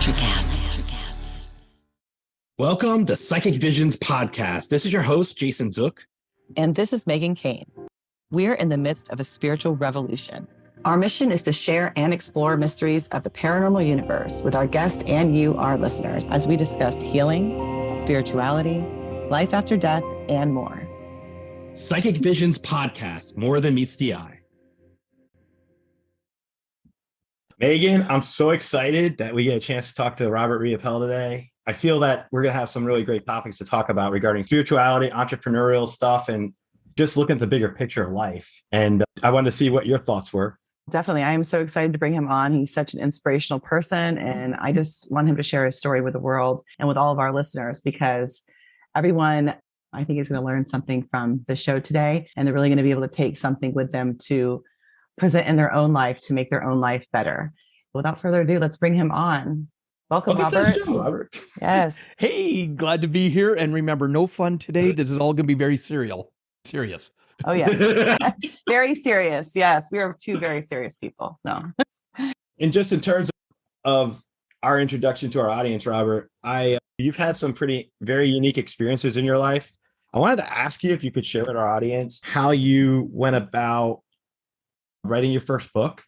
Electricast. Welcome to Psychic Visions Podcast. This is your host, Jason Zook. And this is Megan Kane. We're in the midst of a spiritual revolution. Our mission is to share and explore mysteries of the paranormal universe with our guests and you, our listeners, as we discuss healing, spirituality, life after death, and more. Psychic Visions Podcast, more than meets the eye. Megan, I'm so excited that we get a chance to talk to Raymond Riopel today. I feel that we're going to have some really great topics to talk about regarding spirituality, entrepreneurial stuff, and just looking at the bigger picture of life. And I wanted to see what your thoughts were. Definitely. I am so excited to bring him on. He's such an inspirational person. And I just want him to share his story with the world and with all of our listeners, because everyone, I think, is going to learn something from the show today. And they're really going to be able to take something with them to present in their own life to make their own life better. Without further ado, let's bring him on. Welcome, Robert. Robert. Yes. Hey, glad to be here. And remember, no fun today. This is all going to be very serious. Oh, yeah. Very serious. Yes. We are two very serious people. No. And just in terms of our introduction to our audience, Robert, you've had some very unique experiences in your life. I wanted to ask you if you could share with our audience how you went about writing your first book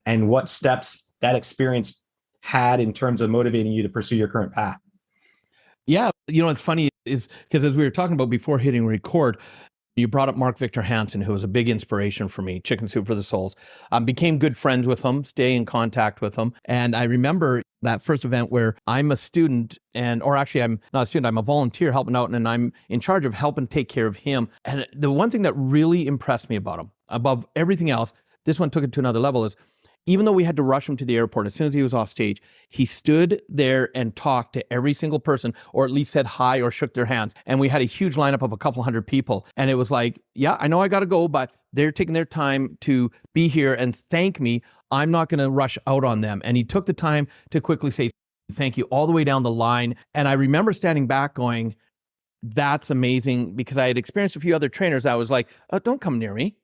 and what steps that experience had in terms of motivating you to pursue your current path. Yeah. You know, what's funny is because as we were talking about before hitting record, you brought up Mark Victor Hansen, who was a big inspiration for me, Chicken Soup for the Souls. Became good friends with him, stay in contact with him. And I remember that first event where I'm a student or actually I'm not a student, I'm a volunteer helping out, and I'm in charge of helping take care of him. And the one thing that really impressed me about him, above everything else, this one took it to another level, is even though we had to rush him to the airport, as soon as he was off stage, he stood there and talked to every single person, or at least said hi or shook their hands. And we had a huge lineup of a couple hundred people. And it was like, yeah, I know I got to go, but they're taking their time to be here and thank me. I'm not going to rush out on them. And he took the time to quickly say thank you all the way down the line. And I remember standing back going, that's amazing, because I had experienced a few other trainers that was like, oh, don't come near me.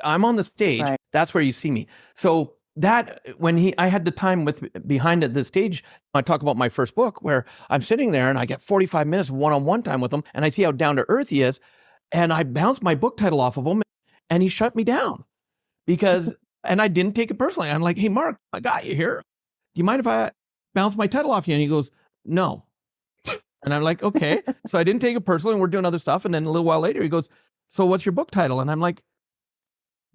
I'm on the stage. Right. That's where you see me. So that when I had the time behind the stage, I talk about my first book where I'm sitting there and I get 45 minutes of one-on-one time with him, and I see how down to earth he is, and I bounced my book title off of him, and he shut me down and I didn't take it personally. I'm like, hey, Mark, I got you here. Do you mind if I bounce my title off you? And he goes, no. And I'm like, okay. So I didn't take it personally, and we're doing other stuff. And then a little while later, he goes, so what's your book title? And I'm like,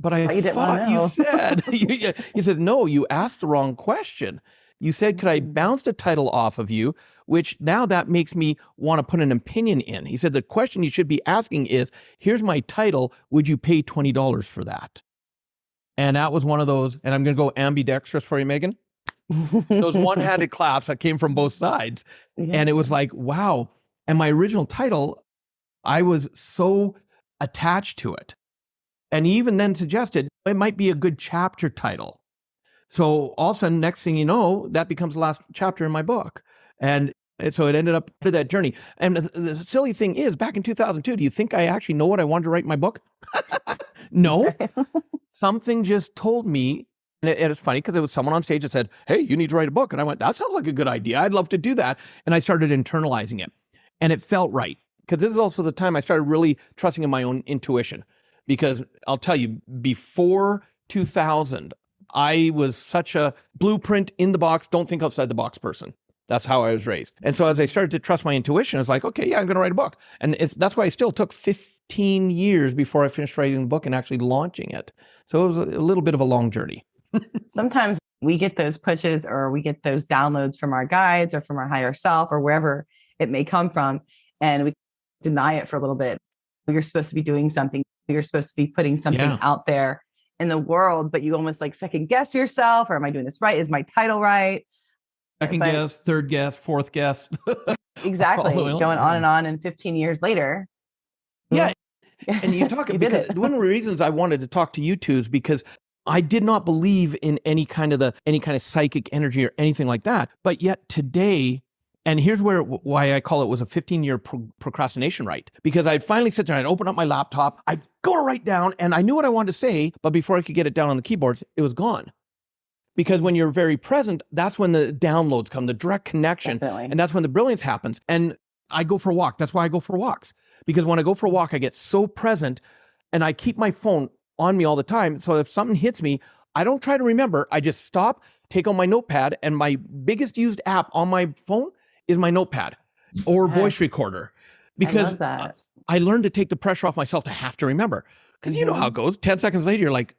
but I thought you said, he said, no, you asked the wrong question. You said, could I bounce the title off of you? Which now that makes me want to put an opinion in. He said, the question you should be asking is, here's my title. Would you pay $20 for that? And that was one of those, and I'm going to go ambidextrous for you, Megan. Those one-handed claps that came from both sides. Yeah. And it was like, wow. And my original title, I was so attached to it. And he even then suggested it might be a good chapter title. So all of a sudden, next thing you know, that becomes the last chapter in my book. And so it ended up to that journey. And the silly thing is, back in 2002, do you think I actually know what I wanted to write in my book? No. Something just told me, and it's funny because it was someone on stage that said, hey, you need to write a book. And I went, that sounds like a good idea. I'd love to do that. And I started internalizing it. And it felt right. Because this is also the time I started really trusting in my own intuition. Because I'll tell you, before 2000, I was such a blueprint in the box, don't think outside the box person. That's how I was raised. And so as I started to trust my intuition, I was like, okay, yeah, I'm going to write a book. And that's why it still took 15 years before I finished writing the book and actually launching it. So it was a little bit of a long journey. Sometimes we get those pushes or we get those downloads from our guides or from our higher self or wherever it may come from, and we deny it for a little bit. You're supposed to be doing something. You're supposed to be putting something out there in the world, but you almost like second guess yourself. Or am I doing this right? Is my title right? Second guess, third guess, fourth guess. Exactly. Going on. And 15 years later. Yeah. And you talk because one of the reasons I wanted to talk to you two is because I did not believe in any kind of psychic energy or anything like that. But yet today, and here's why I call it was a 15-year procrastination right. Because I'd finally sit there and I'd open up my laptop, I'd go to write down, and I knew what I wanted to say, but before I could get it down on the keyboards, it was gone. Because when you're very present, that's when the downloads come, the direct connection. Definitely. And that's when the brilliance happens. And I go for a walk. That's why I go for walks. Because when I go for a walk, I get so present and I keep my phone on me all the time. So if something hits me, I don't try to remember. I just stop, take out my notepad, and my biggest used app on my phone is my notepad or voice recorder. Because I love that. I learned to take the pressure off myself to have to remember. Because you know how it goes. 10 seconds later, you're like,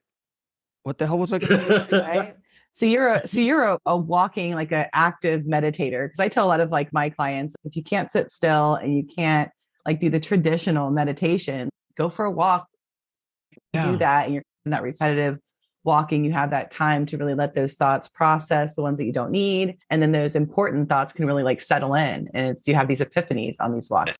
what the hell was I going to do? Right? So you're a walking, like an active meditator. Because I tell a lot of like my clients, if you can't sit still and you can't like do the traditional meditation, go for a walk. Do that, and you're in that repetitive walking. You have that time to really let those thoughts process, the ones that you don't need, and then those important thoughts can really like settle in. And you have these epiphanies on these walks.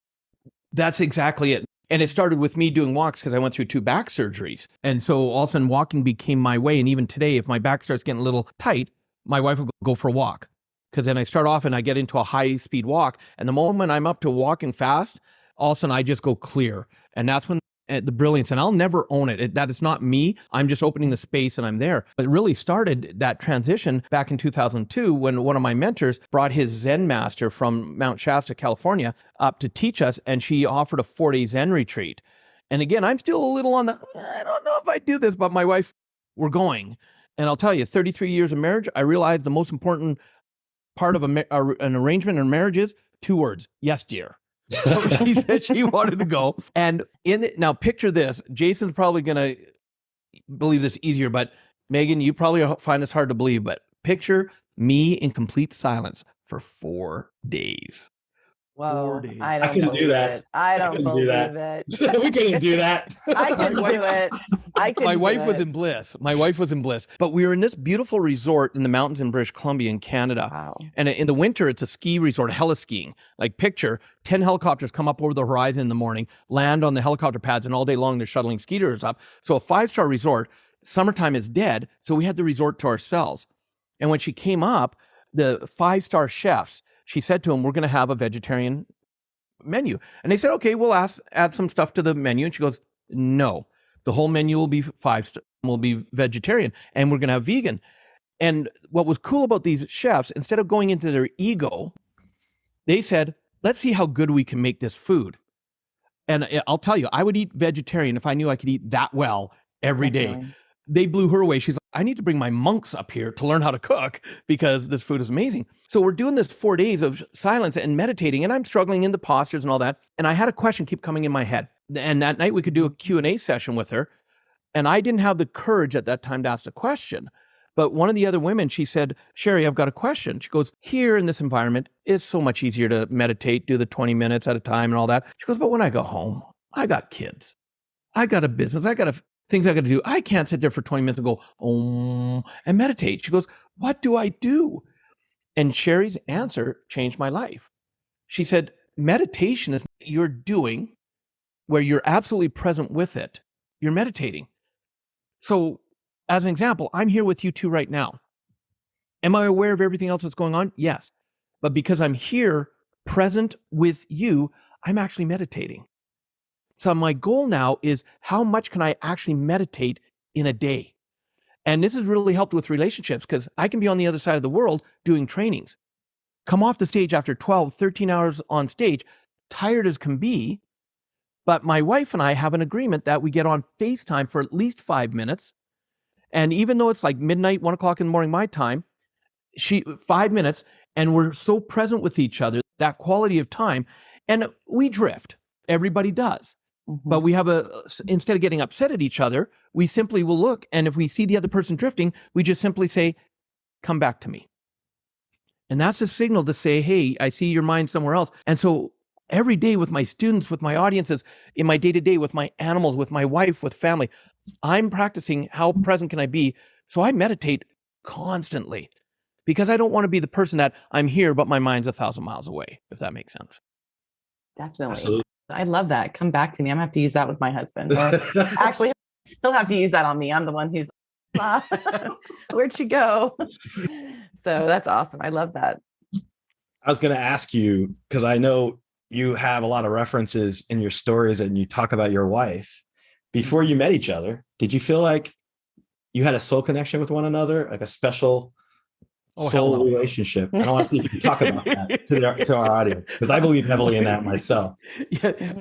That's exactly it. And it started with me doing walks because I went through 2 back surgeries. And so all of a sudden walking became my way. And even today, if my back starts getting a little tight, my wife will go for a walk. Because then I start off and I get into a high speed walk. And the moment I'm up to walking fast, all of a sudden I just go clear. And that's when the brilliance, and I'll never own it. That is not me. I'm just opening the space and I'm there. But it really started that transition back in 2002 when one of my mentors brought his Zen master from Mount Shasta, California, up to teach us. And she offered a 4-day Zen retreat. And again, I'm still a little on the, I don't know if I do this, but my wife, we're going. And I'll tell you, 33 years of marriage, I realized the most important part of an arrangement in marriage is 2 words. Yes, dear. So she said she wanted to go. And now picture this. Jason's probably going to believe this easier, but Megan, you probably find this hard to believe, but picture me in complete silence for 4 days. Whoa, 4 days. I couldn't do that. I don't believe that. it. We couldn't do that. I couldn't do it. My wife was in bliss. My wife was in bliss. But we were in this beautiful resort in the mountains in British Columbia in Canada. Wow. And in the winter, it's a ski resort, heliskiing. Like picture 10 helicopters come up over the horizon in the morning, land on the helicopter pads, and all day long they're shuttling skiers up. So a 5-star resort, summertime is dead. So we had the resort to ourselves. And when she came up, the 5-star chefs, she said to them, we're going to have a vegetarian menu. And they said, okay, we'll add some stuff to the menu. And she goes, no, the whole menu will be 5-star, will be vegetarian, and we're going to have vegan. And what was cool about these chefs, instead of going into their ego, they said, let's see how good we can make this food. And I'll tell you, I would eat vegetarian if I knew I could eat that well every day. They blew her away. She's like, I need to bring my monks up here to learn how to cook because this food is amazing. So we're doing this 4 days of silence and meditating, and I'm struggling in the postures and all that. And I had a question keep coming in my head. And that night we could do a Q&A session with her. And I didn't have the courage at that time to ask the question. But one of the other women, she said, Sherry, I've got a question. She goes, here in this environment, it's so much easier to meditate, do the 20 minutes at a time and all that. She goes, but when I go home, I got kids. I got a business. I got things I got to do. I can't sit there for 20 minutes and go, and meditate. She goes, what do I do? And Sherry's answer changed my life. She said, meditation is you're doing where you're absolutely present with it. You're meditating. So as an example, I'm here with you two right now. Am I aware of everything else that's going on? Yes. But because I'm here present with you, I'm actually meditating. So my goal now is how much can I actually meditate in a day? And this has really helped with relationships because I can be on the other side of the world doing trainings, come off the stage after 12, 13 hours on stage, tired as can be. But my wife and I have an agreement that we get on FaceTime for at least 5 minutes. And even though it's like midnight, 1 o'clock in the morning, my time, 5 minutes, and we're so present with each other, that quality of time, and we drift. Everybody does. Mm-hmm. But we have instead of getting upset at each other, we simply will look, and if we see the other person drifting, we just simply say, come back to me. And that's a signal to say, hey, I see your mind somewhere else. And so every day with my students, with my audiences, in my day-to-day, with my animals, with my wife, with family, I'm practicing how present can I be. So I meditate constantly because I don't want to be the person that I'm here, but my mind's 1,000 miles away, if that makes sense. Definitely. Absolutely. I love that. Come back to me. I'm going to have to use that with my husband. Or actually, he'll have to use that on me. I'm the one who's, where'd she go? So that's awesome. I love that. I was going to ask you, because I know you have a lot of references in your stories and you talk about your wife. Before you met each other, did you feel like you had a soul connection with one another, like a special Oh, hell soul no. relationship. And I want to see if you can talk about that to our audience, because I believe heavily in that myself. Yeah.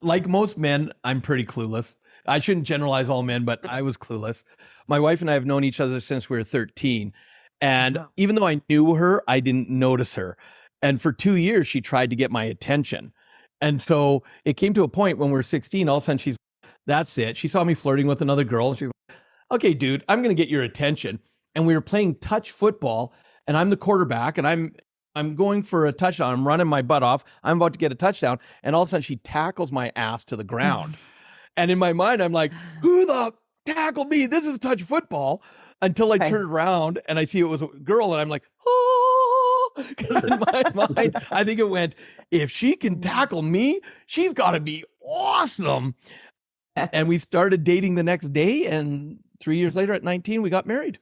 Like most men, I'm pretty clueless. I shouldn't generalize all men, but I was clueless. My wife and I have known each other since we were 13. And even though I knew her, I didn't notice her. And for 2 years, she tried to get my attention. And so it came to a point when we were 16, all of a sudden that's it. She saw me flirting with another girl. And she's like, okay, dude, I'm going to get your attention. And we were playing touch football, and I'm the quarterback, and I'm going for a touchdown. I'm running my butt off. I'm about to get a touchdown. And all of a sudden she tackles my ass to the ground. And in my mind, I'm like, who the tackled me? This is touch football. Until I turn around and I see it was a girl, and I'm like, oh, because in my mind, I think it went, if she can tackle me, she's got to be awesome. And we started dating the next day. And 3 years later at 19, we got married.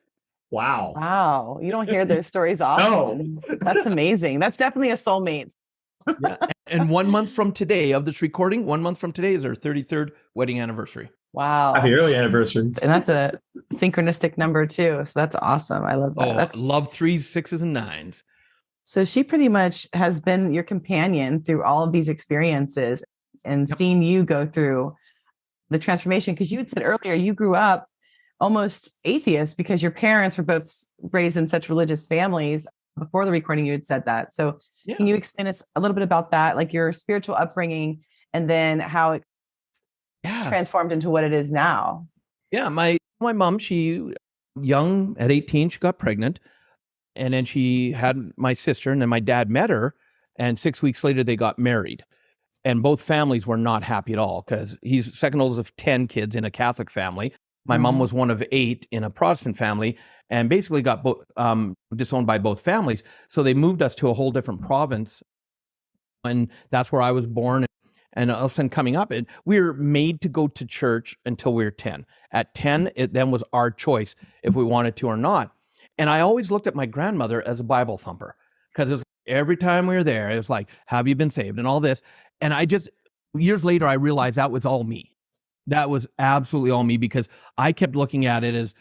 Wow. Wow. You don't hear those stories often. No. That's amazing. That's definitely a soulmate. Yeah. And 1 month from today of this recording, 1 month from today is our 33rd wedding anniversary. Wow. Happy early anniversary. And that's a synchronistic number too. So that's awesome. I love that. Oh, love 3s, 6s, and 9s. So she pretty much has been your companion through all of these experiences and seen you go through the transformation. Because you had said earlier, you grew up almost atheist because your parents were both raised in such religious families. Before the recording, you had said that. So can you explain us a little bit about that, like your spiritual upbringing, and then how it transformed into what it is now? Yeah, my mom, she young at 18, she got pregnant, and then she had my sister, and then my dad met her, and 6 weeks later they got married. And both families were not happy at all, because he's second oldest of 10 kids in a Catholic family. My mom was one of 8 in a Protestant family, and basically got disowned by both families. So they moved us to a whole different province, and that's where I was born. And all of a sudden coming up, we were made to go to church until we were 10. At 10, it then was our choice if we wanted to or not. And I always looked at my grandmother as a Bible thumper, because every time we were there, it was like, have you been saved and all this. And years later, I realized that was all me. That was absolutely all me, because I kept looking at it as,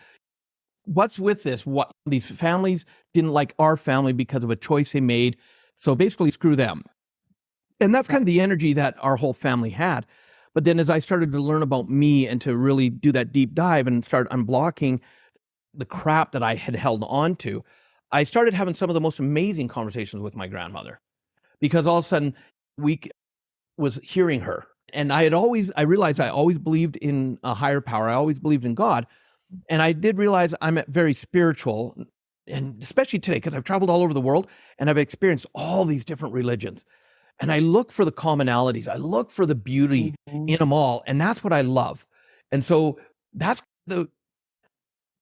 what's with this? What, these families didn't like our family because of a choice they made. So basically, screw them. And that's kind of the energy that our whole family had. But then as I started to learn about me and to really do that deep dive and start unblocking the crap that I had held on to, I started having some of the most amazing conversations with my grandmother, because all of a sudden was hearing her. And I realized I always believed in a higher power. I always believed in God. And I did realize I'm very spiritual, and especially today, because I've traveled all over the world and I've experienced all these different religions. And I look for the commonalities. I look for the beauty in them all. And that's what I love. And so that's the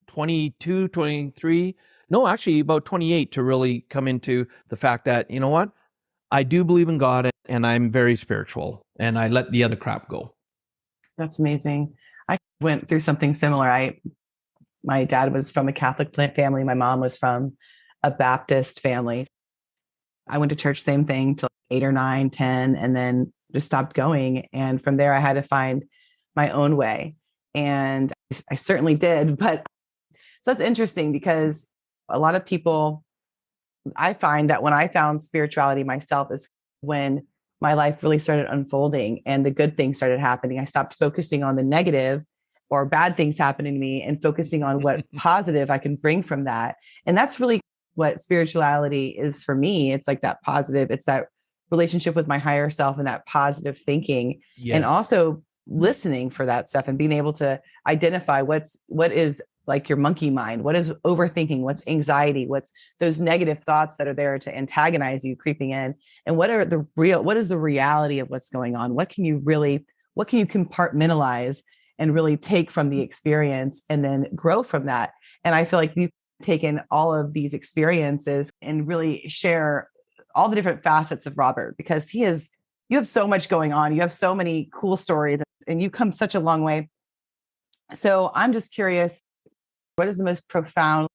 22, 23, no, actually about 28 to really come into the fact that, you know what? I do believe in God, and I'm very spiritual, and I let the other crap go. That's amazing. I went through something similar. My dad was from a Catholic family. My mom was from a Baptist family. I went to church, same thing, till 8 or 9, 10, and then just stopped going. And from there, I had to find my own way. And I certainly did. But so that's interesting, because a lot of people, I find that when I found spirituality myself is when my life really started unfolding and the good things started happening. I stopped focusing on the negative or bad things happening to me and focusing on what positive I can bring from that. And that's really what spirituality is for me. It's like that positive, it's that relationship with my higher self and that positive thinking, and also listening for that stuff and being able to identify what is like your monkey mind, what is overthinking, what's anxiety, what's those negative thoughts that are there to antagonize you creeping in, and what is the reality of what's going on? What can you compartmentalize and really take from the experience and then grow from that? And I feel like you've taken all of these experiences and really share all the different facets of Robert, because you have so much going on. You have so many cool stories, and you've come such a long way. So I'm just curious, what is the most profound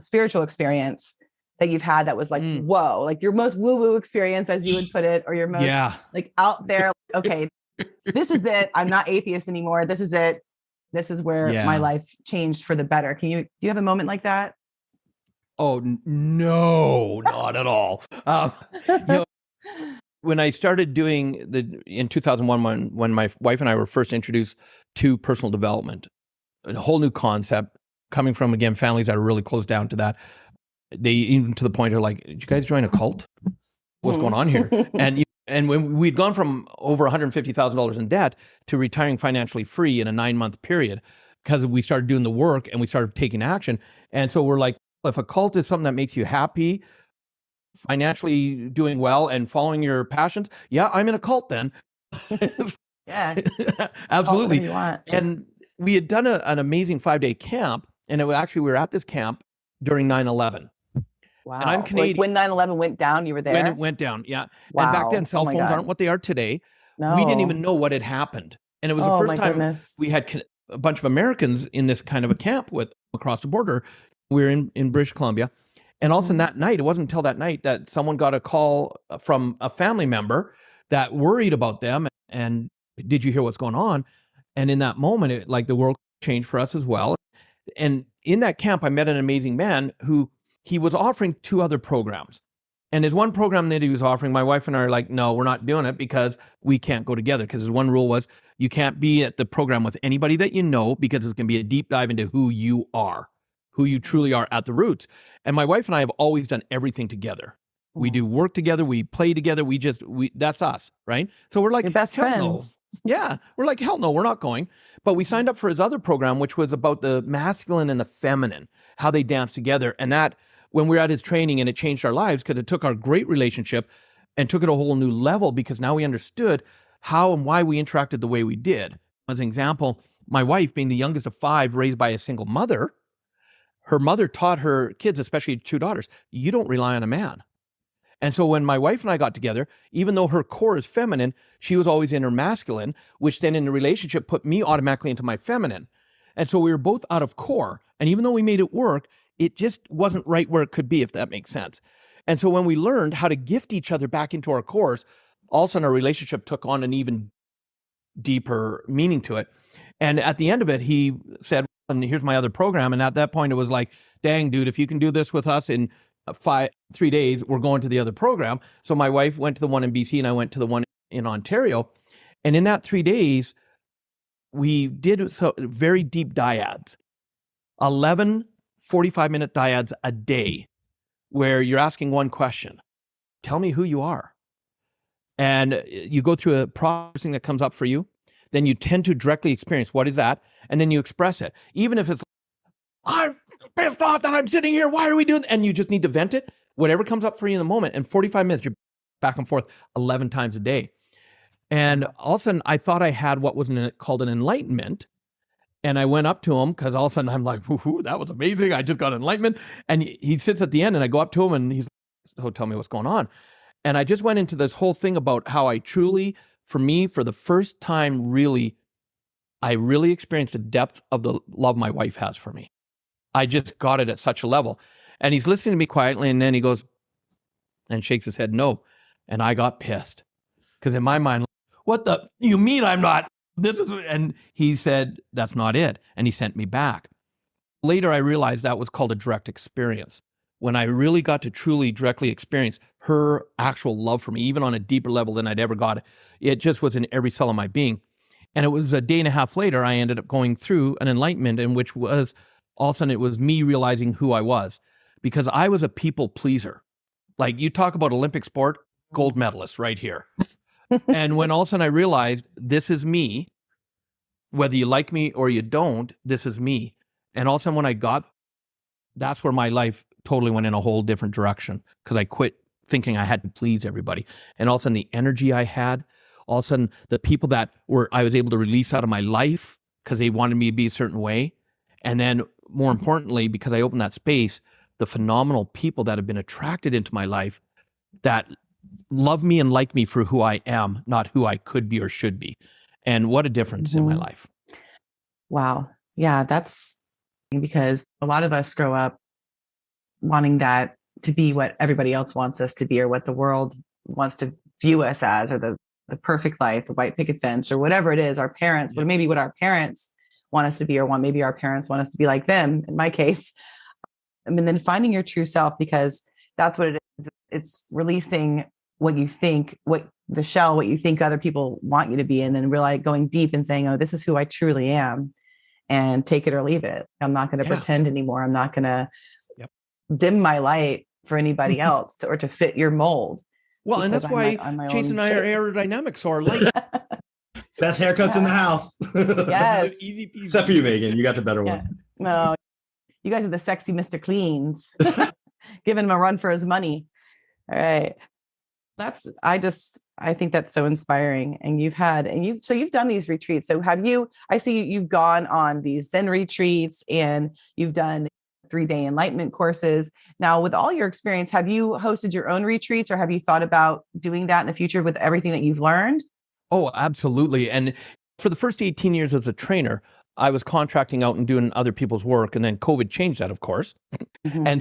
spiritual experience that you've had that was like, whoa, like your most woo-woo experience, as you would put it, or your most like out there, okay, this is it. I'm not atheist anymore. This is it. this is where Yeah. my life changed for the better. Do you have a moment like that? Oh, no, not at all. You know, when I started doing in 2001, when my wife and I were first introduced to personal development, a whole new concept coming from, again, families that are really closed down to that. They even to the point are like, did you guys join a cult? What's going on here? And when we'd gone from over $150,000 in debt to retiring financially free in a 9-month period, because we started doing the work and we started taking action. And so we're like, if a cult is something that makes you happy, financially doing well and following your passions, yeah, I'm in a cult then. Yeah, absolutely. You want. And we had done an amazing 5-day camp, and we were at this camp during 9/11. Wow. And I'm Canadian. Like when 9/11 went down, you were there? When it went down, yeah. Wow. And back then, cell my phones God. aren't what they are today. No. We didn't even know what had happened. And it was the first time we had a bunch of Americans in this kind of a camp across the border. We were in British Columbia. And all of a sudden that night, it wasn't until that night that someone got a call from a family member that worried about them. And did you hear what's going on? And in that moment, the world changed for us as well. And in that camp, I met an amazing man who he was offering 2 other programs. And his one program that he was offering, my wife and I are like, no, we're not doing it because we can't go together. Because his one rule was you can't be at the program with anybody that you know, because it's going to be a deep dive into who you are, who you truly are at the roots. And my wife and I have always done everything together. We do work together. We play together. That's us, right? So we're like, your best friends. No. Yeah. We're like, hell no, we're not going. But we signed up for his other program, which was about the masculine and the feminine, how they dance together. And that, when we were at his training, and it changed our lives because it took our great relationship and took it a whole new level, because now we understood how and why we interacted the way we did. As an example, my wife, being the youngest of 5, raised by a single mother, her mother taught her kids, especially 2 daughters, you don't rely on a man. And so when my wife and I got together, even though her core is feminine, she was always in her masculine, which then in the relationship put me automatically into my feminine. And so we were both out of core. And even though we made it work, it just wasn't right where it could be, if that makes sense. And so when we learned how to gift each other back into our cores, all of a sudden our relationship took on an even deeper meaning to it. And at the end of it, he said, and here's my other program. And at that point, it was like, dang, dude, if you can do this with us in 3 days, we're going to the other program. So my wife went to the one in BC and I went to the one in Ontario. And in that 3 days, we did very deep dyads, 11 45-minute dyads a day, where you're asking one question: tell me who you are. And you go through a processing that comes up for you. Then you tend to directly experience what is that, and then you express it. Even if it's, I'm pissed off that I'm sitting here, why are we doing that? And you just need to vent it, whatever comes up for you in the moment. And 45 minutes, you're back and forth 11 times a day. And all of a sudden, I thought I had what was called an enlightenment. And I went up to him, because all of a sudden I'm like, whoo, that was amazing. I just got enlightenment. And he sits at the end, and I go up to him, and he's like, oh, tell me what's going on. And I just went into this whole thing about how I truly, for me, for the first time, I really experienced the depth of the love my wife has for me. I just got it at such a level. And he's listening to me quietly, and then he goes and shakes his head no. And I got pissed, because in my mind, what the, you mean I'm not? And he said, that's not it. And he sent me back. Later, I realized that was called a direct experience. When I really got to truly directly experience her actual love for me, even on a deeper level than I'd ever got, it just was in every cell of my being. And it was a day and a half later, I ended up going through an enlightenment, in which was, all of a sudden, it was me realizing who I was, because I was a people pleaser. Like, you talk about Olympic sport, gold medalist right here. And when all of a sudden I realized, this is me, whether you like me or you don't, this is me. And all of a sudden that's where my life totally went in a whole different direction, because I quit thinking I had to please everybody. And all of a sudden the energy I had, all of a sudden the people that I was able to release out of my life because they wanted me to be a certain way. And then more importantly, because I opened that space, the phenomenal people that have been attracted into my life that love me and like me for who I am, not who I could be or should be. And what a difference in my life. Wow. Yeah, that's because a lot of us grow up wanting that to be what everybody else wants us to be, or what the world wants to view us as, or the perfect life, the white picket fence, or whatever it is, our parents, but maybe what our parents want us to be, or maybe our parents want us to be like them, in my case. I mean, then finding your true self, because that's what it is. It's releasing what you think, what you think other people want you to be, and then really going deep and saying, oh, this is who I truly am, and take it or leave it. I'm not going to pretend anymore. I'm not going to dim my light for anybody else or to fit your mold. Well, and that's why Jason and I are aerodynamic, so our light. Best haircuts in the house. Yes. Easy peasy. Except for you, Megan. You got the better one. No, you guys are the sexy Mr. Cleans. Giving him a run for his money. All right. I think that's so inspiring. And you've done these retreats. So I see you've gone on these Zen retreats, and you've done 3-day enlightenment courses. Now, with all your experience, have you hosted your own retreats, or have you thought about doing that in the future with everything that you've learned? Oh, absolutely. And for the first 18 years as a trainer, I was contracting out and doing other people's work. And then COVID changed that, of course. Mm-hmm. And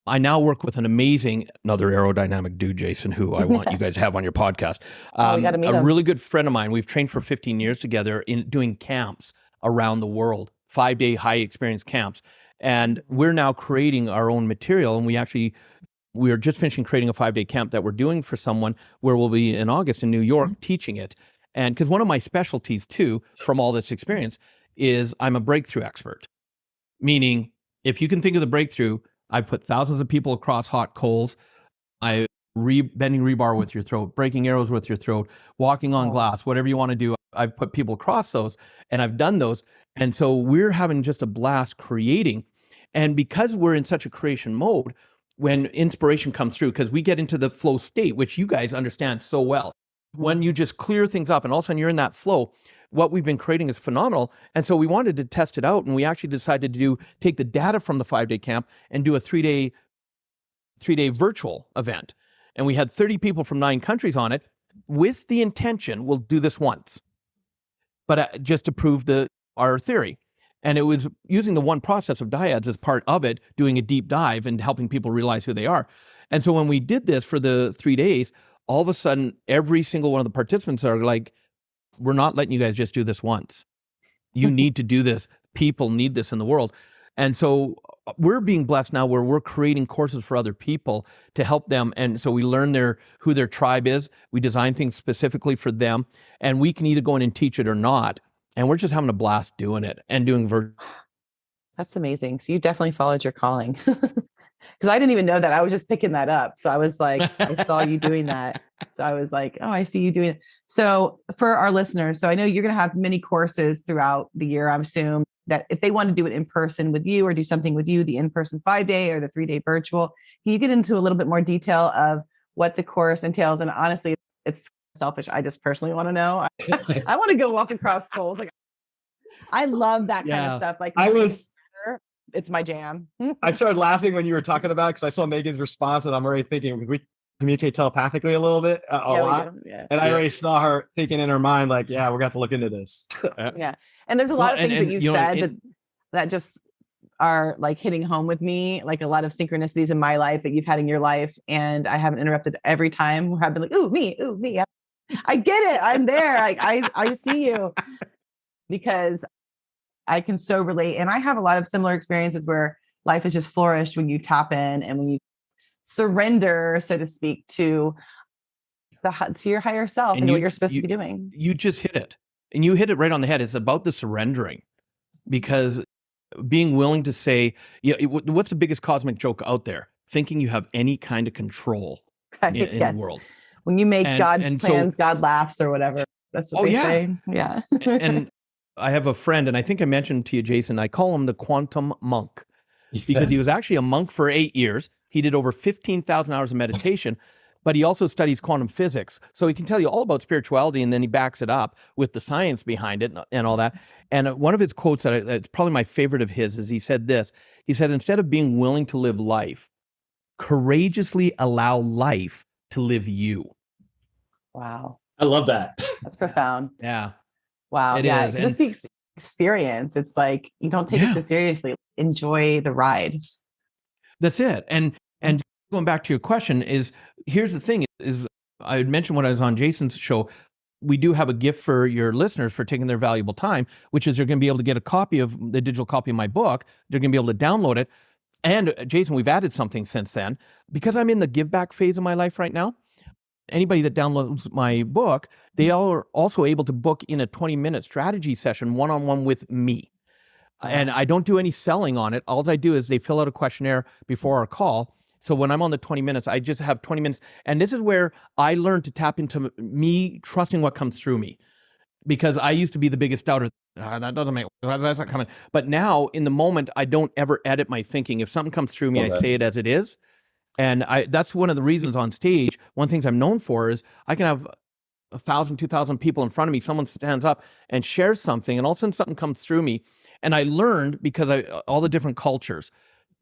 I now work with another aerodynamic dude, Jason, who I want you guys to have on your podcast. We gotta meet him. Really good friend of mine. We've trained for 15 years together in doing camps around the world, 5-day high experience camps. And we're now creating our own material. And we are just finishing creating a 5-day camp that we're doing for someone, where we'll be in August in New York teaching it. And because one of my specialties too, from all this experience, is I'm a breakthrough expert. Meaning, if you can think of the breakthrough, I put thousands of people across hot coals. Bending rebar with your throat, breaking arrows with your throat, walking on glass, whatever you want to do. I've put people across those, and I've done those. And so we're having just a blast creating. And because we're in such a creation mode, when inspiration comes through, because we get into the flow state, which you guys understand so well, when you just clear things up and all of a sudden you're in that flow, what we've been creating is phenomenal. And so we wanted to test it out, and we actually decided to take the data from the 5-day camp and do a 3-day virtual event. And we had 30 people from 9 countries on it, with the intention, we'll do this once, but just to prove our theory. And it was using the one process of dyads as part of it, doing a deep dive and helping people realize who they are. And so when we did this for the 3 days, all of a sudden, every single one of the participants are like, we're not letting you guys just do this once. You need to do this. People need this in the world. And so we're being blessed now where we're creating courses for other people to help them. And so we learn who their tribe is. We design things specifically for them, and we can either go in and teach it or not. And we're just having a blast doing it and doing That's amazing. So you definitely followed your calling. Because I didn't even know that. I was just picking that up. So I was like, I saw you doing that. So I was like, oh, I see you doing it. So for our listeners, so I know you're going to have many courses throughout the year, I assume, that if they want to do it in person with you or do something with you, the in-person 5-day or the 3-day virtual, can you get into a little bit more detail of what the course entails? And honestly, it's selfish. I just personally want to know. I want to go walk across coals. Like, I love that kind of stuff. Like it's my jam. I started laughing when you were talking about it, because I saw Megan's response, and I'm already thinking, we communicate telepathically a little bit, a lot. And I already saw her thinking in her mind, like, we're going to have to look into this. Yeah. And there's a lot of things that you said that just are like hitting home with me, like a lot of synchronicities in my life that you've had in your life. And I haven't interrupted every time where I've been like, ooh, me. I get it. I'm there. I see you, because I can so relate. And I have a lot of similar experiences where life has just flourished when you tap in and when you surrender, so to speak, to your higher self and what you're supposed to be doing. You just hit it. And you hit it right on the head. It's about the surrendering, because being willing to say, what's the biggest cosmic joke out there? Thinking you have any kind of control in the world. When you make God plans, God laughs, or whatever. That's what they say. Yeah. And I have a friend, and I think I mentioned to you, Jason, I call him the quantum monk, because he was actually a monk for 8 years. He did over 15,000 hours of meditation, but he also studies quantum physics. So he can tell you all about spirituality, and then he backs it up with the science behind it and all that. And one of his quotes that's probably my favorite of his is he said this. He said, instead of being willing to live life, courageously allow life to live you. Wow. I love that. That's profound. Yeah. Wow. It is. It's the experience. It's like, you don't take it too seriously. Enjoy the ride. That's it. And going back to your question here's the thing is I had mentioned when I was on Jason's show, we do have a gift for your listeners for taking their valuable time, which is they're going to be able to get a copy of the digital copy of my book. They're going to be able to download it. And Jason, we've added something since then. Because I'm in the give back phase of my life right now, anybody that downloads my book, they are also able to book in a 20-minute strategy session one-on-one with me. And I don't do any selling on it. All I do is they fill out a questionnaire before our call. So when I'm on the 20 minutes, I just have 20 minutes. And this is where I learned to tap into me trusting what comes through me. Because I used to be the biggest doubter. That doesn't make, that's not coming. But now in the moment, I don't ever edit my thinking. If something comes through me, I say it as it is. And that's one of the reasons on stage, one of the things I'm known for is I can have 1,000, 2,000 people in front of me. Someone stands up and shares something, and all of a sudden something comes through me. And I learned, because all the different cultures,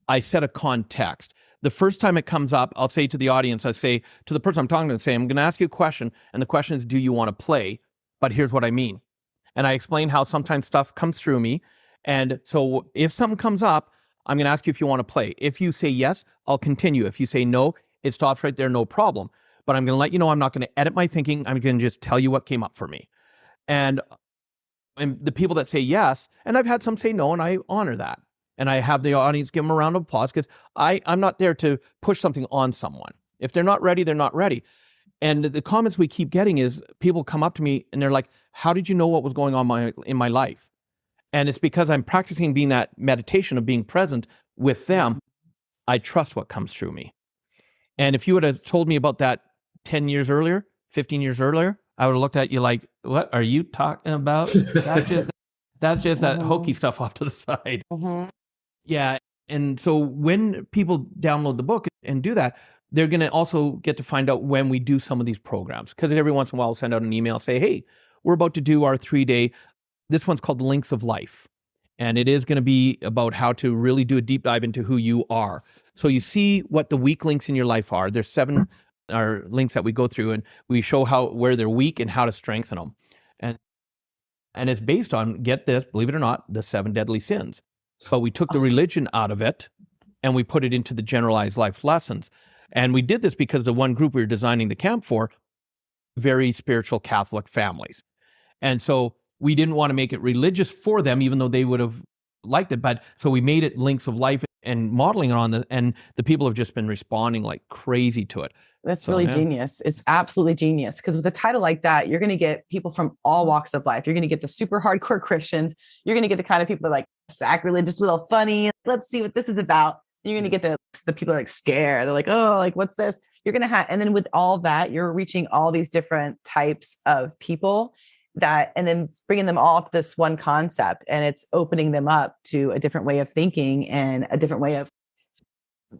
I set a context. The first time it comes up, I'll say to the audience, I say to the person I'm talking to, I'm going to ask you a question. And the question is, do you want to play? But here's what I mean. And I explain how sometimes stuff comes through me. And so if something comes up, I'm going to ask you if you want to play. If you say yes, I'll continue. If you say no, it stops right there, no problem. But I'm going to let you know I'm not going to edit my thinking. I'm going to just tell you what came up for me. And the people that say yes, and I've had some say no, and I honor that. And I have the audience give them a round of applause, because I'm not there to push something on someone. If they're not ready, they're not ready. And the comments we keep getting is people come up to me and they're like, how did you know what was going on in my life? And it's because I'm practicing being that meditation of being present with them. I trust what comes through me. And if you would have told me about that 10 years earlier, 15 years earlier, I would have looked at you like, what are you talking about? That's just that hokey stuff off to the side. Yeah. And so when people download the book and do that, they're going to also get to find out when we do some of these programs. Because every once in a while, I'll send out an email, say, hey, we're about to do our 3-day, this one's called Links of Life. And it is going to be about how to really do a deep dive into who you are. So you see what the weak links in your life are. There's 7 links that we go through, and we show where they're weak and how to strengthen them. And it's based on, get this, believe it or not, the 7 deadly sins. But we took the religion out of it and we put it into the generalized life lessons. And we did this because the one group we were designing the camp for, very spiritual Catholic families. And so we didn't want to make it religious for them, even though they would have liked it. But so we made it Links of Life and modeling it on and the people have just been responding like crazy to it. That's really genius. It's absolutely genius. Because with a title like that, you're going to get people from all walks of life. You're going to get the super hardcore Christians. You're going to get the kind of people that are like sacrilegious, little funny. Let's see what this is about. You're going to get the people like scared. They're like, oh, like, what's this? You're going to have, and then with all that, you're reaching all these different types of people and then bringing them all to this one concept. And it's opening them up to a different way of thinking and a different way of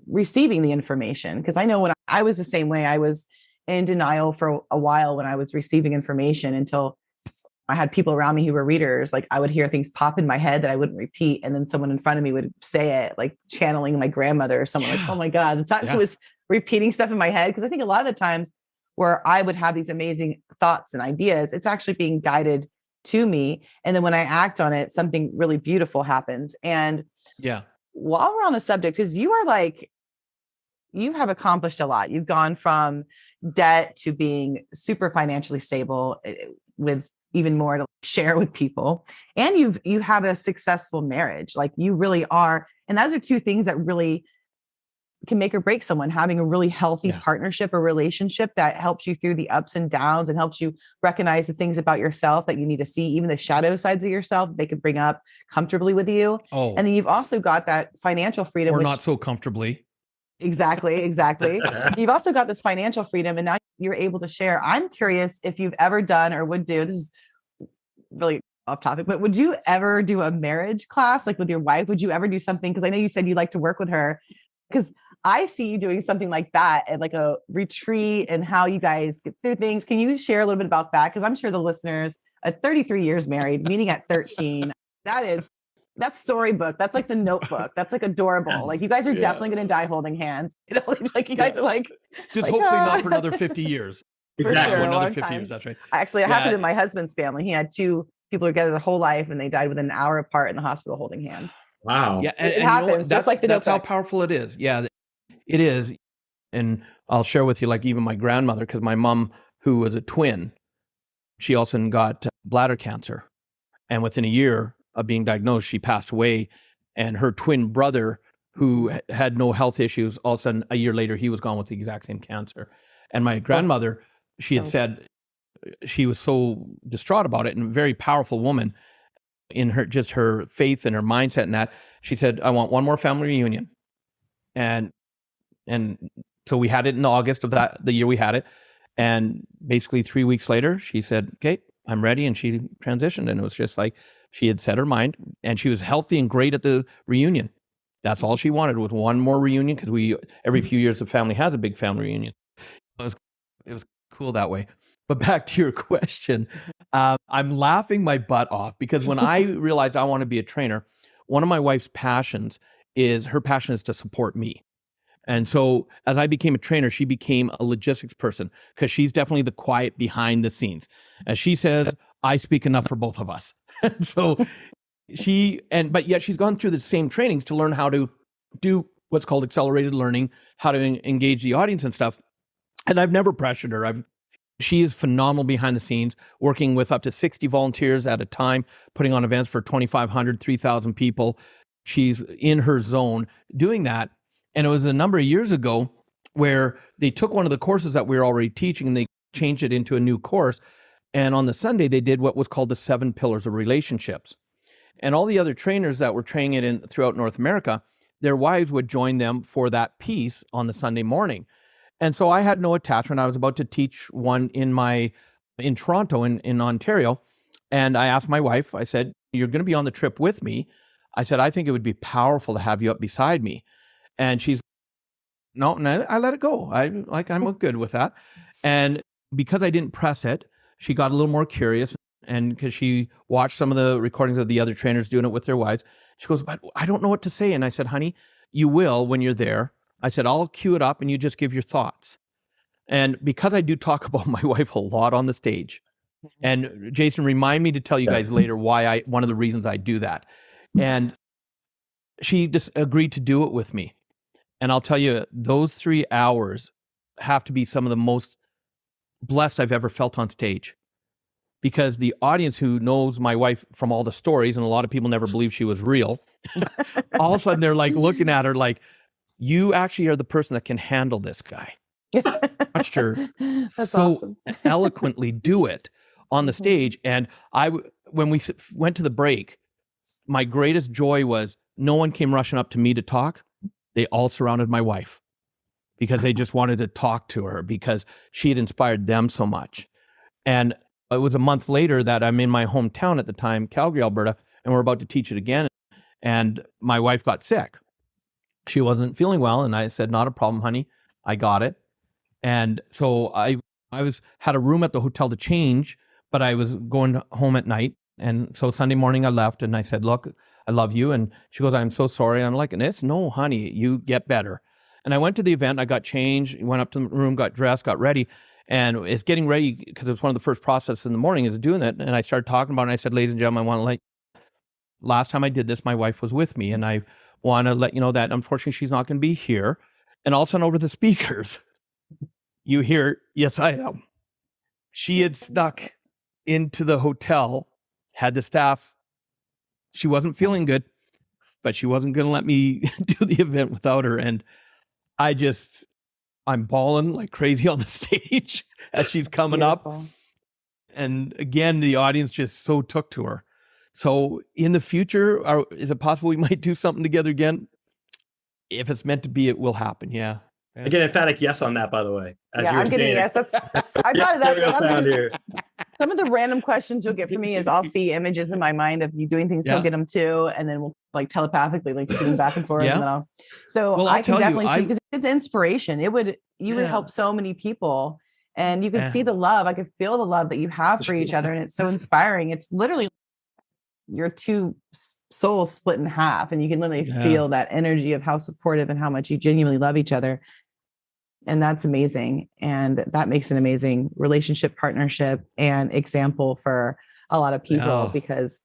receiving the information. Because I know when I was the same way, I was in denial for a while when I was receiving information until I had people around me who were readers. Like I would hear things pop in my head that I wouldn't repeat. And then someone in front of me would say it, like channeling my grandmother or someone like, oh my God, it's not who was repeating stuff in my head. Because I think a lot of the times where I would have these amazing thoughts and ideas, it's actually being guided to me. And then when I act on it, something really beautiful happens. And while we're on the subject, because you have accomplished a lot. You've gone from debt to being super financially stable with even more to share with people. And you have a successful marriage. Like you really are. And those are 2 things that really can make or break someone, having a really healthy partnership or relationship that helps you through the ups and downs and helps you recognize the things about yourself that you need to see, even the shadow sides of yourself they could bring up comfortably with you. Oh. And then you've also got that financial freedom. Or not so comfortably. Exactly. You've also got this financial freedom, and now you're able to share. I'm curious if you've ever done or would do, this is really off topic, but would you ever do a marriage class like with your wife? Would you ever do something? Because I know you said you like to work with her, because I see you doing something like that at like a retreat and how you guys get through things. Can you share a little bit about that? Because I'm sure the listeners at 33 years married, meeting at 13, that's storybook. That's like the Notebook. That's like adorable. Like you guys are definitely going to die holding hands. You know, like you guys are like, just hopefully not for another 50 years. For sure, another 50 years. That's right. Actually, it happened in my husband's family. He had 2 people together their whole life, and they died within an hour apart in the hospital holding hands. Wow. Yeah, and it happens just like the Notebook. That's how powerful it is. Yeah, it is. And I'll share with you, like even my grandmother, because my mom, who was a twin, she also got bladder cancer. And within a year of being diagnosed, she passed away. And her twin brother, who had no health issues, all of a sudden, a year later, he was gone with the exact same cancer. And my grandmother, she had said she was so distraught about it, and a very powerful woman in her, just her faith and her mindset and that. She said, I want one more family reunion. And so we had it in August of the year we had it. And basically 3 weeks later, she said, okay, I'm ready. And she transitioned. And it was just like she had set her mind, and she was healthy and great at the reunion. That's all she wanted, was one more reunion, because every few years the family has a big family reunion. It was cool that way. But back to your question, I'm laughing my butt off because when I realized I want to be a trainer, one of my wife's passions is to support me. And so as I became a trainer, she became a logistics person, because she's definitely the quiet behind the scenes. As she says, I speak enough for both of us. So but yet she's gone through the same trainings to learn how to do what's called accelerated learning, how to engage the audience and stuff. And I've never pressured her. She is phenomenal behind the scenes, working with up to 60 volunteers at a time, putting on events for 2,500, 3,000 people. She's in her zone doing that. And it was a number of years ago where they took one of the courses that we were already teaching and they changed it into a new course. And on the Sunday, they did what was called the 7 pillars of relationships. And all the other trainers that were training it throughout North America, their wives would join them for that piece on the Sunday morning. And so I had no attachment. I was about to teach one in Toronto, in Ontario. And I asked my wife, I said, you're going to be on the trip with me. I said, I think it would be powerful to have you up beside me. And she's, no, I let it go. I'm good with that. And because I didn't press it, she got a little more curious. And because she watched some of the recordings of the other trainers doing it with their wives, she goes, but I don't know what to say. And I said, honey, you will when you're there. I said, I'll cue it up and you just give your thoughts. And because I do talk about my wife a lot on the stage, and Jason, remind me to tell you guys later one of the reasons I do that. And she just agreed to do it with me. And I'll tell you, those 3 hours have to be some of the most blessed I've ever felt on stage. Because the audience who knows my wife from all the stories, and a lot of people never believed she was real, all of a sudden they're like looking at her like, you actually are the person that can handle this guy. Watched her awesome. Eloquently do it on the stage. And when we went to the break, my greatest joy was no one came rushing up to me to talk. They all surrounded my wife because they just wanted to talk to her because she had inspired them so much. And it was a month later that I'm in my hometown at the time, Calgary, Alberta, and we're about to teach it again. And my wife got sick. She wasn't feeling well. And I said, not a problem, honey. I got it. And so I had a room at the hotel to change, but I was going home at night. And so Sunday morning I left and I said, look, I love you. And she goes, I'm so sorry. And I'm like, no, honey, you get better. And I went to the event. I got changed, went up to the room, got dressed, got ready. And it's getting ready because it was one of the first processes in the morning is doing it. And I started talking about it. And I said, ladies and gentlemen, I want to last time I did this, my wife was with me. And I want to let you know that unfortunately she's not going to be here. And all of a sudden over the speakers, you hear, yes, I am. She had snuck into the hotel, had the staff. She wasn't feeling good, but she wasn't going to let me do the event without her. And I'm bawling like crazy on the stage as she's coming up. And again, the audience just so took to her. So in the future, is it possible we might do something together again? If it's meant to be, it will happen. Yeah. I get an emphatic yes on that, by the way. I'm getting yes. I thought of that. Sound here. Some of the random questions you'll get from me is I'll see images in my mind of you doing things. He'll get them too, and then we'll telepathically shooting back and forth. And then I can definitely see because it's inspiration. You would help so many people, and you can see the love. I could feel the love that you have for each other, and it's so inspiring. It's literally your two souls split in half, and you can literally feel that energy of how supportive and how much you genuinely love each other. And that's amazing. And that makes an amazing relationship, partnership, and example for a lot of people because.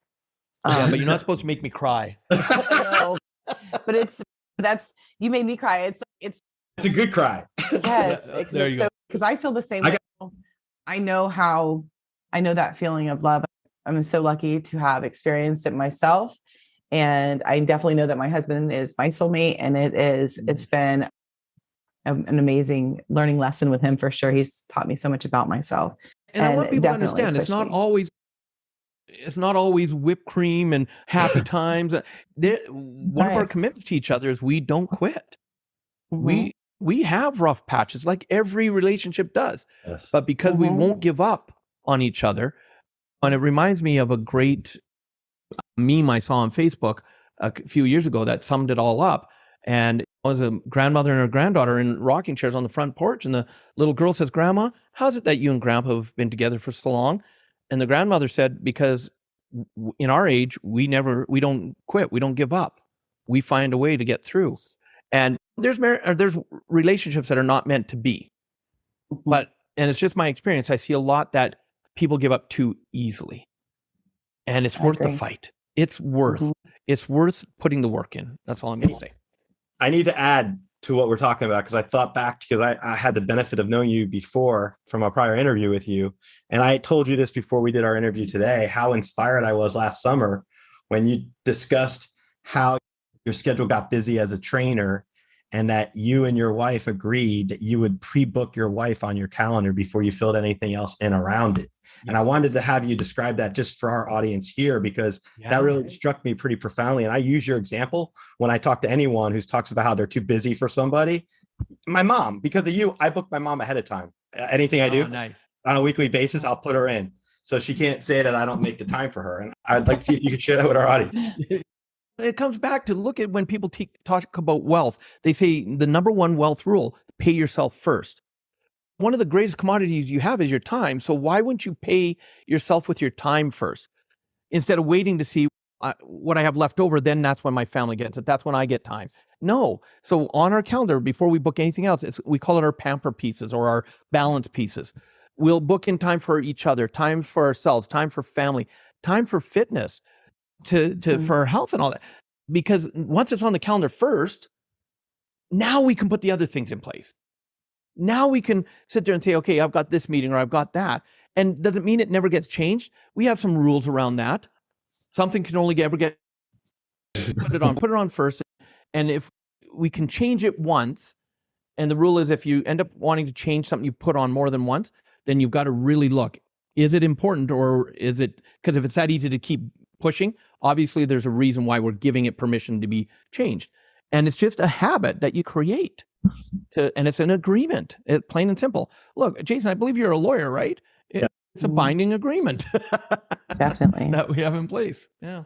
But you're not supposed to make me cry. No, but you made me cry. It's a good cry. Yes. There you go. Because I feel the same way. I know how I know that feeling of love. I'm so lucky to have experienced it myself. And I definitely know that my husband is my soulmate, and it's been an amazing learning lesson with him for sure. He's taught me so much about myself. And I want people to understand it's not always whipped cream and happy times. One of our commitments to each other is we don't quit. Mm-hmm. We have rough patches like every relationship does. Yes. But because we won't give up on each other, and it reminds me of a great meme I saw on Facebook a few years ago that summed it all up. And it was a grandmother and her granddaughter in rocking chairs on the front porch. And the little girl says, "Grandma, how's it that you and Grandpa have been together for so long?" And the grandmother said, "Because in our age, we don't quit. We don't give up. We find a way to get through." And there's relationships that are not meant to be. And it's just my experience. I see a lot that people give up too easily. And it's worth the fight. It's worth putting the work in. That's all I'm going to say. I need to add to what we're talking about, because I thought back, because I had the benefit of knowing you before from a prior interview with you. And I told you this before we did our interview today, how inspired I was last summer when you discussed how your schedule got busy as a trainer, and that you and your wife agreed that you would pre-book your wife on your calendar before you filled anything else in around it. And I wanted to have you describe that just for our audience here, because that really struck me pretty profoundly. And I use your example when I talk to anyone who talks about how they're too busy for somebody. My mom, because of you, I book my mom ahead of time. Anything I do on a weekly basis, I'll put her in. So she can't say that I don't make the time for her. And I'd like to see if you could share that with our audience. It comes back to look at when people talk about wealth. They say the number one wealth rule, pay yourself first. One of the greatest commodities you have is your time. So why wouldn't you pay yourself with your time first? Instead of waiting to see what I have left over, then that's when my family gets it. That's when I get time. No. So on our calendar, before we book anything else, we call it our pamper pieces or our balance pieces. We'll book in time for each other, time for ourselves, time for family, time for fitness, for our health and all that. Because once it's on the calendar first, now we can put the other things in place. Now we can sit there and say, okay, I've got this meeting or I've got that. And doesn't mean it never gets changed. We have some rules around that. Something can only ever get put it on first. And if we can change it once, and the rule is if you end up wanting to change something you've put on more than once, then you've got to really look, is it important, or is it, because if it's that easy to keep pushing, obviously there's a reason why we're giving it permission to be changed. And it's just a habit that you create. And it's an agreement, plain and simple. Look, Jason, I believe you're a lawyer, right? It's a binding agreement. Definitely. That we have in place. Yeah.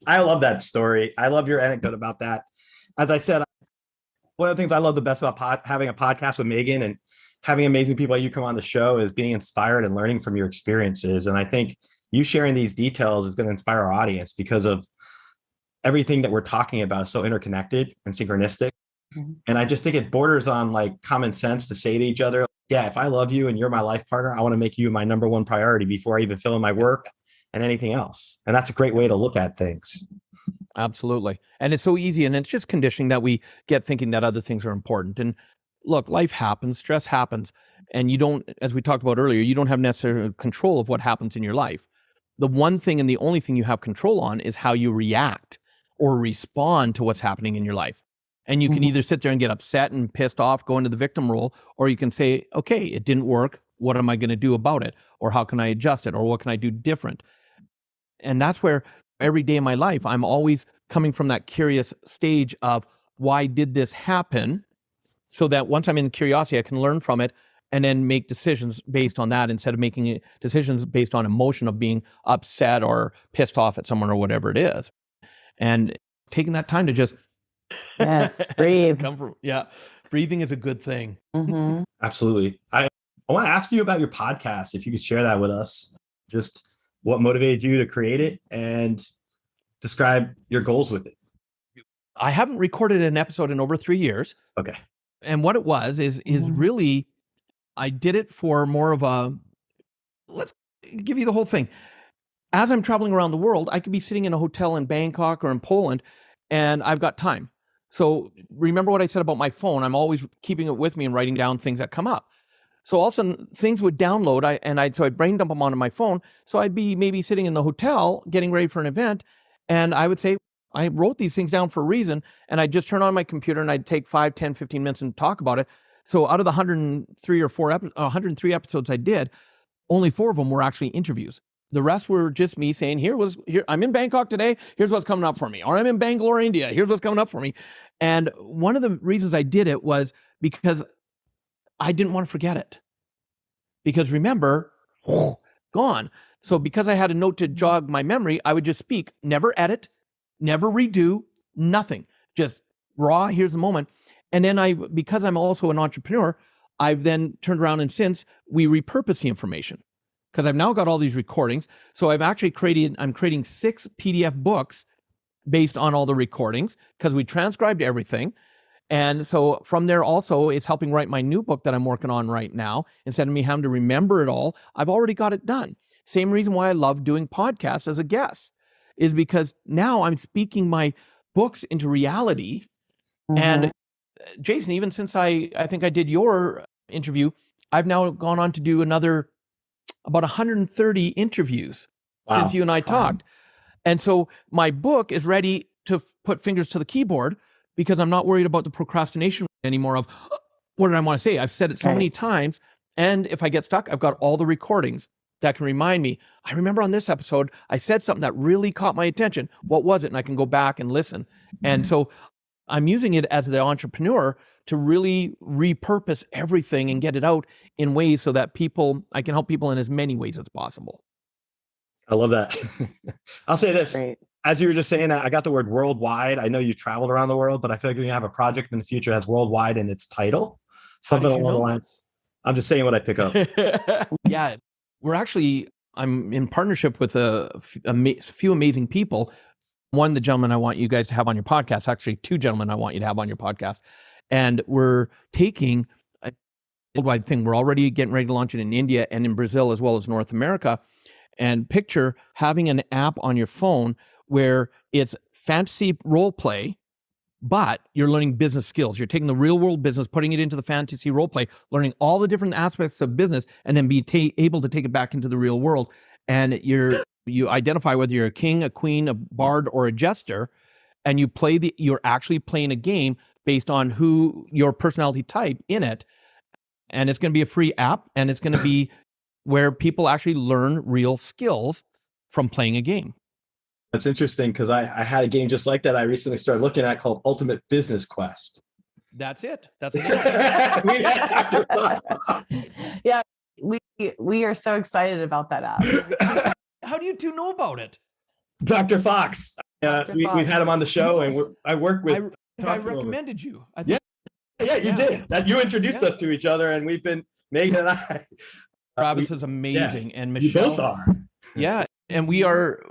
I love that story. I love your anecdote about that. As I said, one of the things I love the best about having a podcast with Megan and having amazing people like you come on the show is being inspired and learning from your experiences. And I think you sharing these details is going to inspire our audience, because of everything that we're talking about is so interconnected and synchronistic. And I just think it borders on like common sense to say to each other, yeah, if I love you and you're my life partner, I want to make you my number one priority before I even fill in my work and anything else. And that's a great way to look at things. Absolutely. And it's so easy. And it's just conditioning that we get thinking that other things are important. And look, life happens, stress happens. And you don't, as we talked about earlier, you don't have necessarily control of what happens in your life. The one thing and the only thing you have control on is how you react or respond to what's happening in your life. And you can either sit there and get upset and pissed off, go into the victim role, or you can say, okay, it didn't work. What am I going to do about it? Or how can I adjust it? Or what can I do different? And that's where every day in my life, I'm always coming from that curious stage of why did this happen? So that once I'm in curiosity, I can learn from it and then make decisions based on that, instead of making decisions based on emotion of being upset or pissed off at someone or whatever it is. And taking that time to just breathe. Breathing is a good thing. Absolutely. I want to ask you about your podcast, if you could share that with us, just what motivated you to create it and describe your goals with it. I haven't recorded an episode in over 3 years. Okay. And what it was is really, I did it for more of a, let's give you the whole thing. As I'm traveling around the world, I could be sitting in a hotel in Bangkok or in Poland, and I've got time. So remember what I said about my phone. I'm always keeping it with me and writing down things that come up. So all of a sudden things would download. I'd brain dump them onto my phone. So I'd be maybe sitting in the hotel getting ready for an event, and I would say, I wrote these things down for a reason, and I'd just turn on my computer and I'd take 5, 10, 15 minutes and talk about it. So out of the 103 episodes I did, only 4 of them were actually interviews. The rest were just me saying, here, I'm in Bangkok today. Here's what's coming up for me. Or I'm in Bangalore, India. Here's what's coming up for me. And one of the reasons I did it was because I didn't want to forget it. Because remember, gone. So because I had a note to jog my memory, I would just speak, never edit, never redo, nothing. Just raw, here's the moment. And then because I'm also an entrepreneur, I've then turned around and since we repurpose the information because I've now got all these recordings. So I'm creating 6 PDF books based on all the recordings because we transcribed everything. And so from there also, it's helping write my new book that I'm working on right now. Instead of me having to remember it all, I've already got it done. Same reason why I love doing podcasts as a guest is because now I'm speaking my books into reality. Mm-hmm. And Jason, even since I think I did your interview, I've now gone on to do about 130 interviews since you and I talked. And so my book is ready to put fingers to the keyboard because I'm not worried about the procrastination anymore of what did I want to say? I've said it so many times. And if I get stuck, I've got all the recordings that can remind me. I remember on this episode, I said something that really caught my attention. What was it? And I can go back and listen. And so I'm using it as the entrepreneur to really repurpose everything and get it out in ways so that I can help people in as many ways as possible. I love that. I'll say this. Great. As you were just saying, I got the word worldwide. I know you traveled around the world, but I feel like you're going to have a project in the future that has worldwide in its title. Something along the lines. I'm just saying what I pick up. Yeah. I'm in partnership with a few amazing people. One, the gentleman I want you guys to have on your podcast, actually 2 gentlemen I want you to have on your podcast. And we're taking a worldwide thing. We're already getting ready to launch it in India and in Brazil as well as North America. And picture having an app on your phone where it's fantasy role play, but you're learning business skills. You're taking the real world business, putting it into the fantasy role play, learning all the different aspects of business, and then be able to take it back into the real world. And you identify whether you're a king, a queen, a bard, or a jester, and you're actually playing a game based on who your personality type in it. And it's going to be a free app, and it's going to be where people actually learn real skills from playing a game. That's interesting because I had a game just like that I recently started looking at called Ultimate Business Quest. That's it. That's it. Yeah, we are so excited about that app. How do you 2 know about it? Dr. Fox. We've had him on the show, and I work with. I recommended you. Yeah, you did. You introduced us to each other, and we've been Megan and I. Travis is amazing, and Michelle. You both are. Yeah, and we are.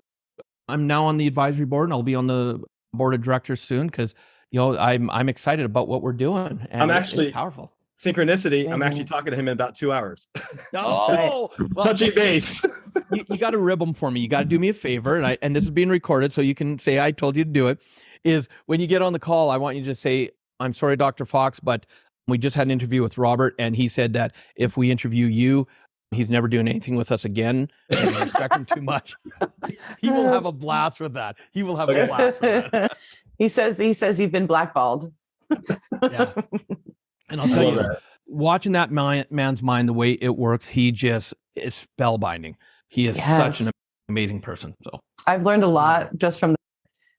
I'm now on the advisory board, and I'll be on the board of directors soon because I'm excited about what we're doing. And I'm actually powerful. Synchronicity. Mm-hmm. I'm actually talking to him in about 2 hours. Oh, well, touching base. You got to rib them for me. You got to do me a favor, and this is being recorded, so you can say I told you to do it. Is when you get on the call, I want you to say, "I'm sorry, Dr. Fox, but we just had an interview with Robert, and he said that if we interview you, he's never doing anything with us again. And we respect him too much." He will have a blast with that. He will have a blast with that. He says you've been blackballed. Yeah. And I'll tell you, watching that man's mind, the way it works, he just is spellbinding. He is such an amazing person. So I've learned a lot just from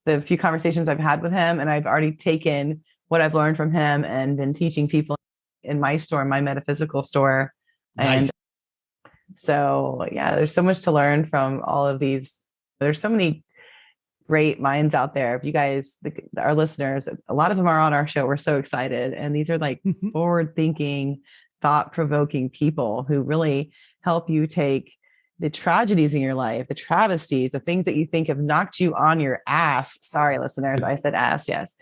the few conversations I've had with him, and I've already taken what I've learned from him and been teaching people in my store, my metaphysical store. And nice. So, yeah, there's so much to learn from all of these. There's so many great minds out there. If you guys, our listeners, a lot of them are on our show. We're so excited. And these are like forward-thinking, thought-provoking people who really help you take the tragedies in your life, the travesties, the things that you think have knocked you on your ass. Sorry, listeners, I said ass, yes.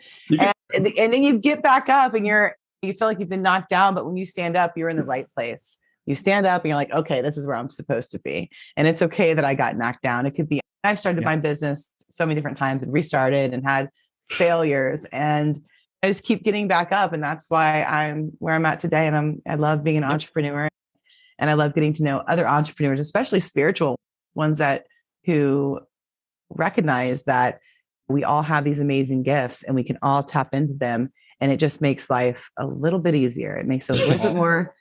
And then you get back up and you feel like you've been knocked down, but when you stand up, you're in the right place. You stand up and you're like, okay, this is where I'm supposed to be. And it's okay that I got knocked down. It could be, I've started my business so many different times and restarted and had failures, and I just keep getting back up. And that's why I'm where I'm at today. And I love being an entrepreneur. And I love getting to know other entrepreneurs, especially spiritual ones who recognize that we all have these amazing gifts and we can all tap into them. And it just makes life a little bit easier. It makes it a little bit more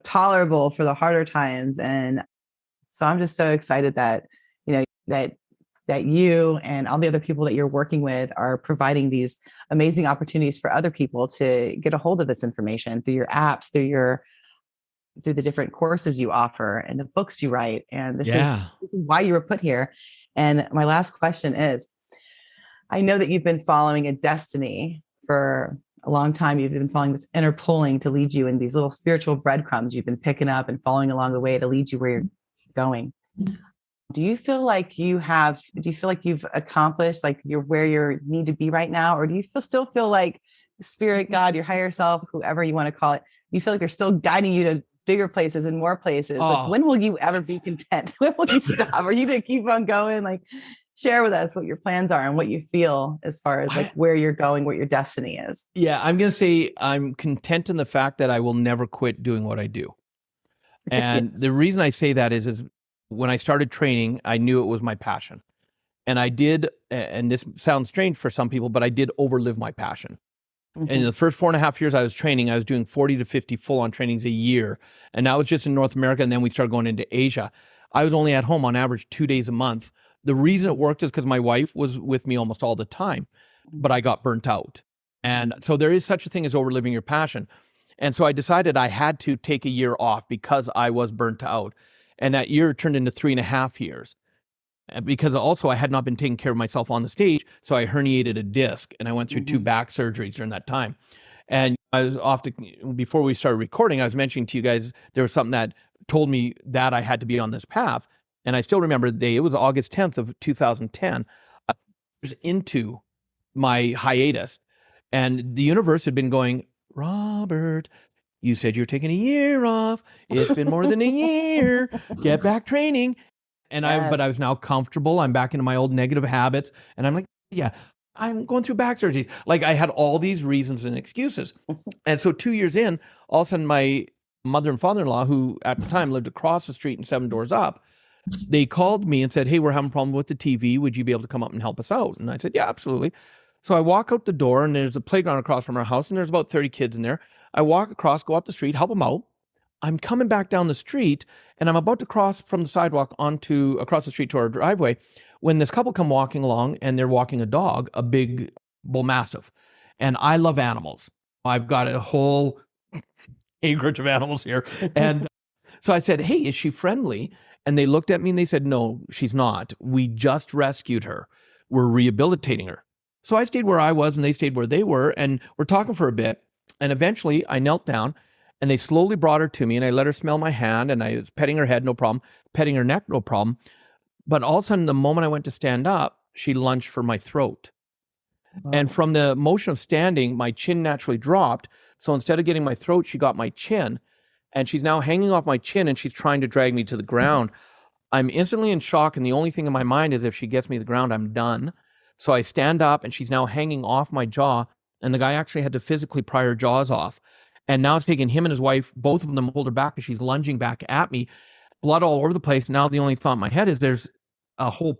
tolerable for the harder times. And so I'm just so excited that, that you and all the other people that you're working with are providing these amazing opportunities for other people to get a hold of this information through your apps, through the different courses you offer and the books you write. And this is why you were put here. And my last question is, I know that you've been following a destiny for a long time. You've been following this inner pulling to lead you in these little spiritual breadcrumbs you've been picking up and following along the way to lead you where you're going. Do you feel like you've accomplished, like you're where you need to be right now? Or do you still feel like spirit, God, your higher self, whoever you want to call it, you feel like they're still guiding you to bigger places and more places? Like, when will you ever be content? When will you stop? Are you going to keep on going? Like, share with us what your plans are and what you feel as far as like where you're going, what your destiny is. Yeah, I'm going to say I'm content in the fact that I will never quit doing what I do. And the reason I say that is when I started training, I knew it was my passion. And I did, and this sounds strange for some people, but I did overlive my passion. Mm-hmm. And in the first 4.5 years I was training, I was doing 40 to 50 full-on trainings a year. And that was just in North America. And then we started going into Asia. I was only at home on average 2 days a month. The reason it worked is because my wife was with me almost all the time, but I got burnt out. And so there is such a thing as overliving your passion. And so I decided I had to take a year off because I was burnt out. And that year turned into 3.5 years. Because also I had not been taking care of myself on the stage. So I herniated a disc and I went through 2 back surgeries during that time. And I was before we started recording, I was mentioning to you guys, there was something that told me that I had to be on this path. And I still remember the day, it was August 10th of 2010. I was into my hiatus. And the universe had been going, Robert, you said you're taking a year off. It's been more than a year. Get back training. And but I was now comfortable. I'm back into my old negative habits. And I'm like, yeah, I'm going through back surgeries. Like I had all these reasons and excuses. And so 2 years in, all of a sudden my mother and father-in-law, who at the time lived across the street and 7 doors up, they called me and said, hey, we're having a problem with the TV. Would you be able to come up and help us out? And I said, yeah, absolutely. So I walk out the door and there's a playground across from our house and there's about 30 kids in there. I walk across, go up the street, help them out. I'm coming back down the street and I'm about to cross from the sidewalk across the street to our driveway when this couple come walking along and they're walking a dog, a big bull mastiff. And I love animals. I've got a whole acreage of animals here. And so I said, hey, is she friendly? And they looked at me and they said, no, she's not. We just rescued her. We're rehabilitating her. So I stayed where I was and they stayed where they were. And we're talking for a bit. And eventually I knelt down and they slowly brought her to me and I let her smell my hand and I was petting her head, no problem. Petting her neck, no problem. But all of a sudden, the moment I went to stand up, she lunged for my throat. Wow. And from the motion of standing, my chin naturally dropped. So instead of getting my throat, she got my chin. And she's now hanging off my chin and she's trying to drag me to the ground. I'm instantly in shock. And the only thing in my mind is if she gets me to the ground, I'm done. So I stand up and she's now hanging off my jaw. And the guy actually had to physically pry her jaws off. And now it's taking him and his wife, both of them hold her back, and she's lunging back at me. Blood all over the place. Now the only thought in my head is there's a whole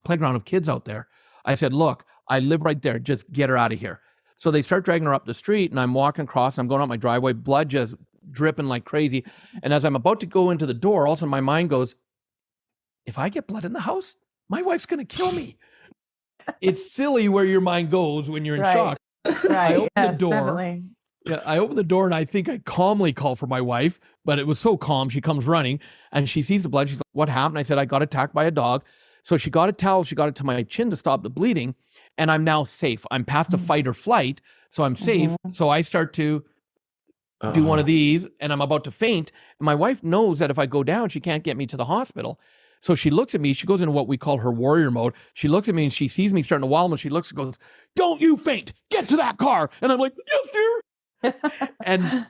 playground of kids out there. I said, look, I live right there. Just get her out of here. So they start dragging her up the street and I'm walking across and I'm going out my driveway, blood just dripping like crazy. And as I'm about to go into the door, all of a sudden my mind goes, if I get blood in the house, my wife's going to kill me. It's silly where your mind goes when you're in shock. Right. I open the door. Definitely. Yeah, I open the door and I think I calmly call for my wife, but it was so calm. She comes running and she sees the blood. She's like, what happened? I said, I got attacked by a dog. So she got a towel. She got it to my chin to stop the bleeding. And I'm now safe. I'm past the fight or flight. So I'm safe. So I start to do one of these and I'm about to faint. And my wife knows that if I go down, she can't get me to the hospital. So she looks at me. She goes into what we call her warrior mode. She looks at me and she sees me starting to wobble. And she looks and goes, don't you faint. Get to that car. And I'm like, yes, dear. And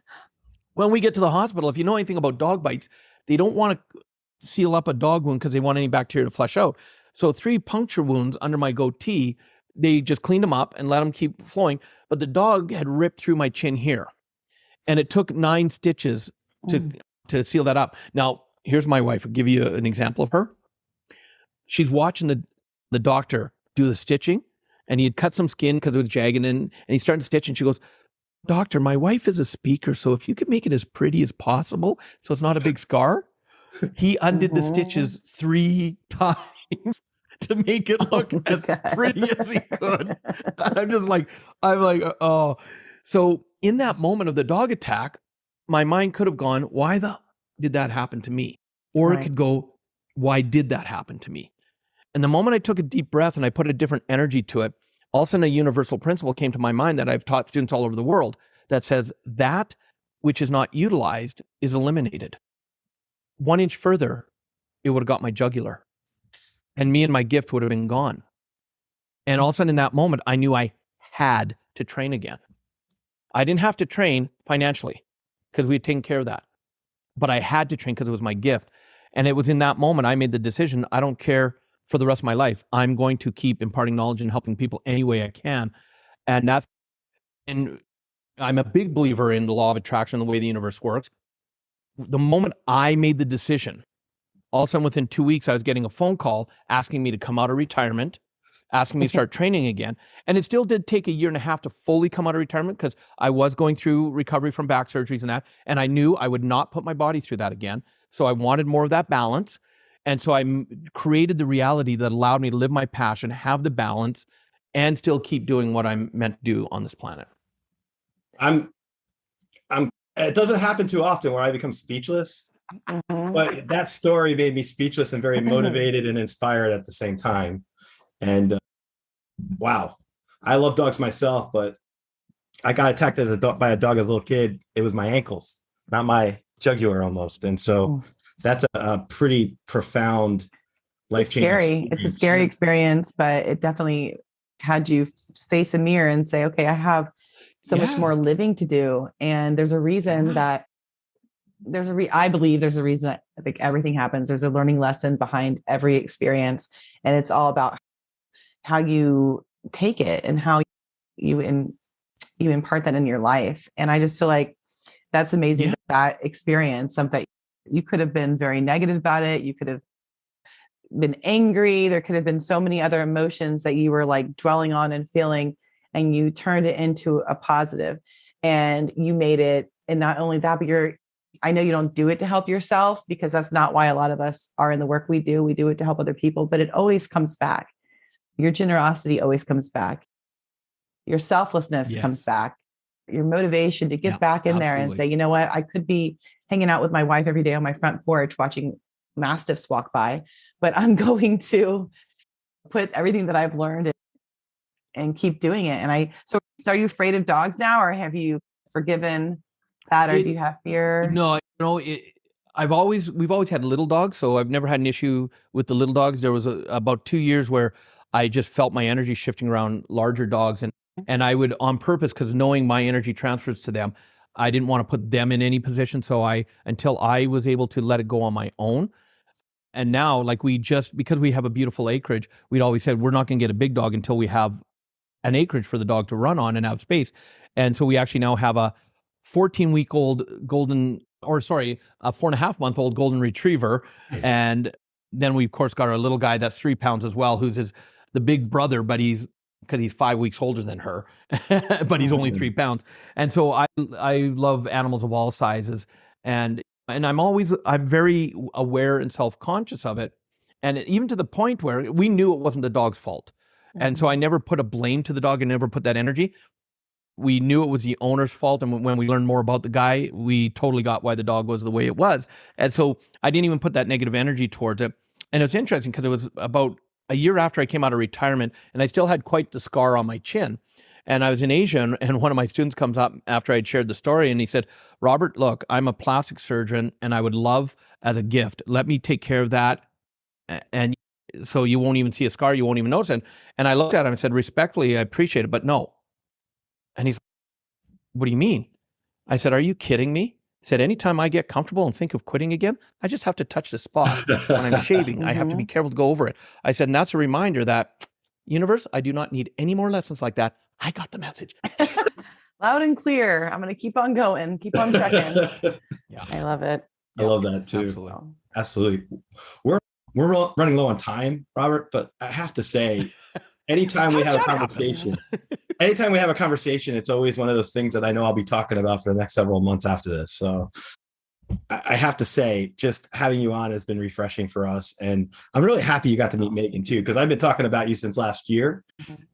when we get to the hospital, if you know anything about dog bites, they don't want to seal up a dog wound because they want any bacteria to flush out. So 3 puncture wounds under my goatee, they just cleaned them up and let them keep flowing. But the dog had ripped through my chin here. And it took 9 stitches to to seal that up. Now, here's my wife. I'll give you an example of her. She's watching the doctor do the stitching, and he had cut some skin because it was jagged, and he's starting to stitch, and she goes, "Doctor, my wife is a speaker, so if you could make it as pretty as possible so it's not a big scar." He undid the stitches 3 times to make it look as pretty as he could. I'm like, oh. So in that moment of the dog attack, my mind could have gone, why did that happen to me? Or it could go, why did that happen to me? And the moment I took a deep breath and I put a different energy to it, all of a sudden a universal principle came to my mind that I've taught students all over the world that says that which is not utilized is eliminated. 1 inch further, it would have got my jugular. And me and my gift would have been gone. And all of a sudden in that moment, I knew I had to train again. I didn't have to train financially because we had taken care of that. But I had to train because it was my gift. And it was in that moment I made the decision, I don't care for the rest of my life. I'm going to keep imparting knowledge and helping people any way I can. And I'm a big believer in the law of attraction, the way the universe works. The moment I made the decision, all of a sudden within 2 weeks, I was getting a phone call asking me to come out of retirement, asking me to start training again. And it still did take 1.5 years to fully come out of retirement because I was going through recovery from back surgeries and that. And I knew I would not put my body through that again. So I wanted more of that balance. And so I created the reality that allowed me to live my passion, have the balance, and still keep doing what I'm meant to do on this planet. It doesn't happen too often where I become speechless, but that story made me speechless and very motivated and inspired at the same time. And wow, I love dogs myself, but I got attacked by a dog as a little kid. It was my ankles, not my jugular almost. And so that's a pretty profound life-changing. It's a scary experience, but it definitely had you face a mirror and say, okay, I have so much more living to do. And there's a reason that I believe there's a reason that I think everything happens. There's a learning lesson behind every experience. And it's all about how you take it and how you impart that in your life. And I just feel like that's amazing that experience, something you could have been very negative about it. You could have been angry. There could have been so many other emotions that you were like dwelling on and feeling, and you turned it into a positive and you made it. And not only that, but I know you don't do it to help yourself, because that's not why a lot of us are in the work we do. We do it to help other people, but it always comes back. Your generosity always comes back. Your selflessness comes back. Your motivation to get back in there and say, you know what, I could be hanging out with my wife every day on my front porch watching mastiffs walk by, but I'm going to put everything that I've learned and keep doing it. So are you afraid of dogs now, or have you forgiven that, or do you have fear? No, we've always had little dogs, so I've never had an issue with the little dogs. There was about 2 years where I just felt my energy shifting around larger dogs, and I would, on purpose, because knowing my energy transfers to them, I didn't want to put them in any position. So until I was able to let it go on my own. And now, because we have a beautiful acreage, we'd always said we're not going to get a big dog until we have an acreage for the dog to run on and have space. And so we actually now have a 14-week-old a 4.5-month-old golden retriever. Nice. And then we, of course, got our little guy that's 3 pounds as well, who's the big brother, but he's 5 weeks older than her, but he's only 3 pounds. And so I love animals of all sizes. And I'm very aware and self-conscious of it. And even to the point where we knew it wasn't the dog's fault. And so I never put a blame to the dog and never put that energy. We knew it was the owner's fault. And when we learned more about the guy, we totally got why the dog was the way it was. And so I didn't even put that negative energy towards it. And it's interesting because it was about a year after I came out of retirement, and I still had quite the scar on my chin. And I was in Asia, and one of my students comes up after I'd shared the story, and he said, "Robert, look, I'm a plastic surgeon, and I would love, as a gift, let me take care of that. And so you won't even see a scar, you won't even notice it." And I looked at him and said, "Respectfully, I appreciate it, but no." And he's like, "What do you mean?" I said, "Are you kidding me?" He said, "Anytime I get comfortable and think of quitting again, I just have to touch the spot. When I'm shaving, I have to be careful to go over it." I said, and that's a reminder that, universe, I do not need any more lessons like that. I got the message. Loud and clear. I'm going to keep on going, keep on checking. I love it. I love that too. Absolutely. Absolutely. We're running low on time, Robert, but I have to say, anytime we have a conversation, it's always one of those things that I know I'll be talking about for the next several months after this. So I have to say, just having you on has been refreshing for us. And I'm really happy you got to meet Megan too, because I've been talking about you since last year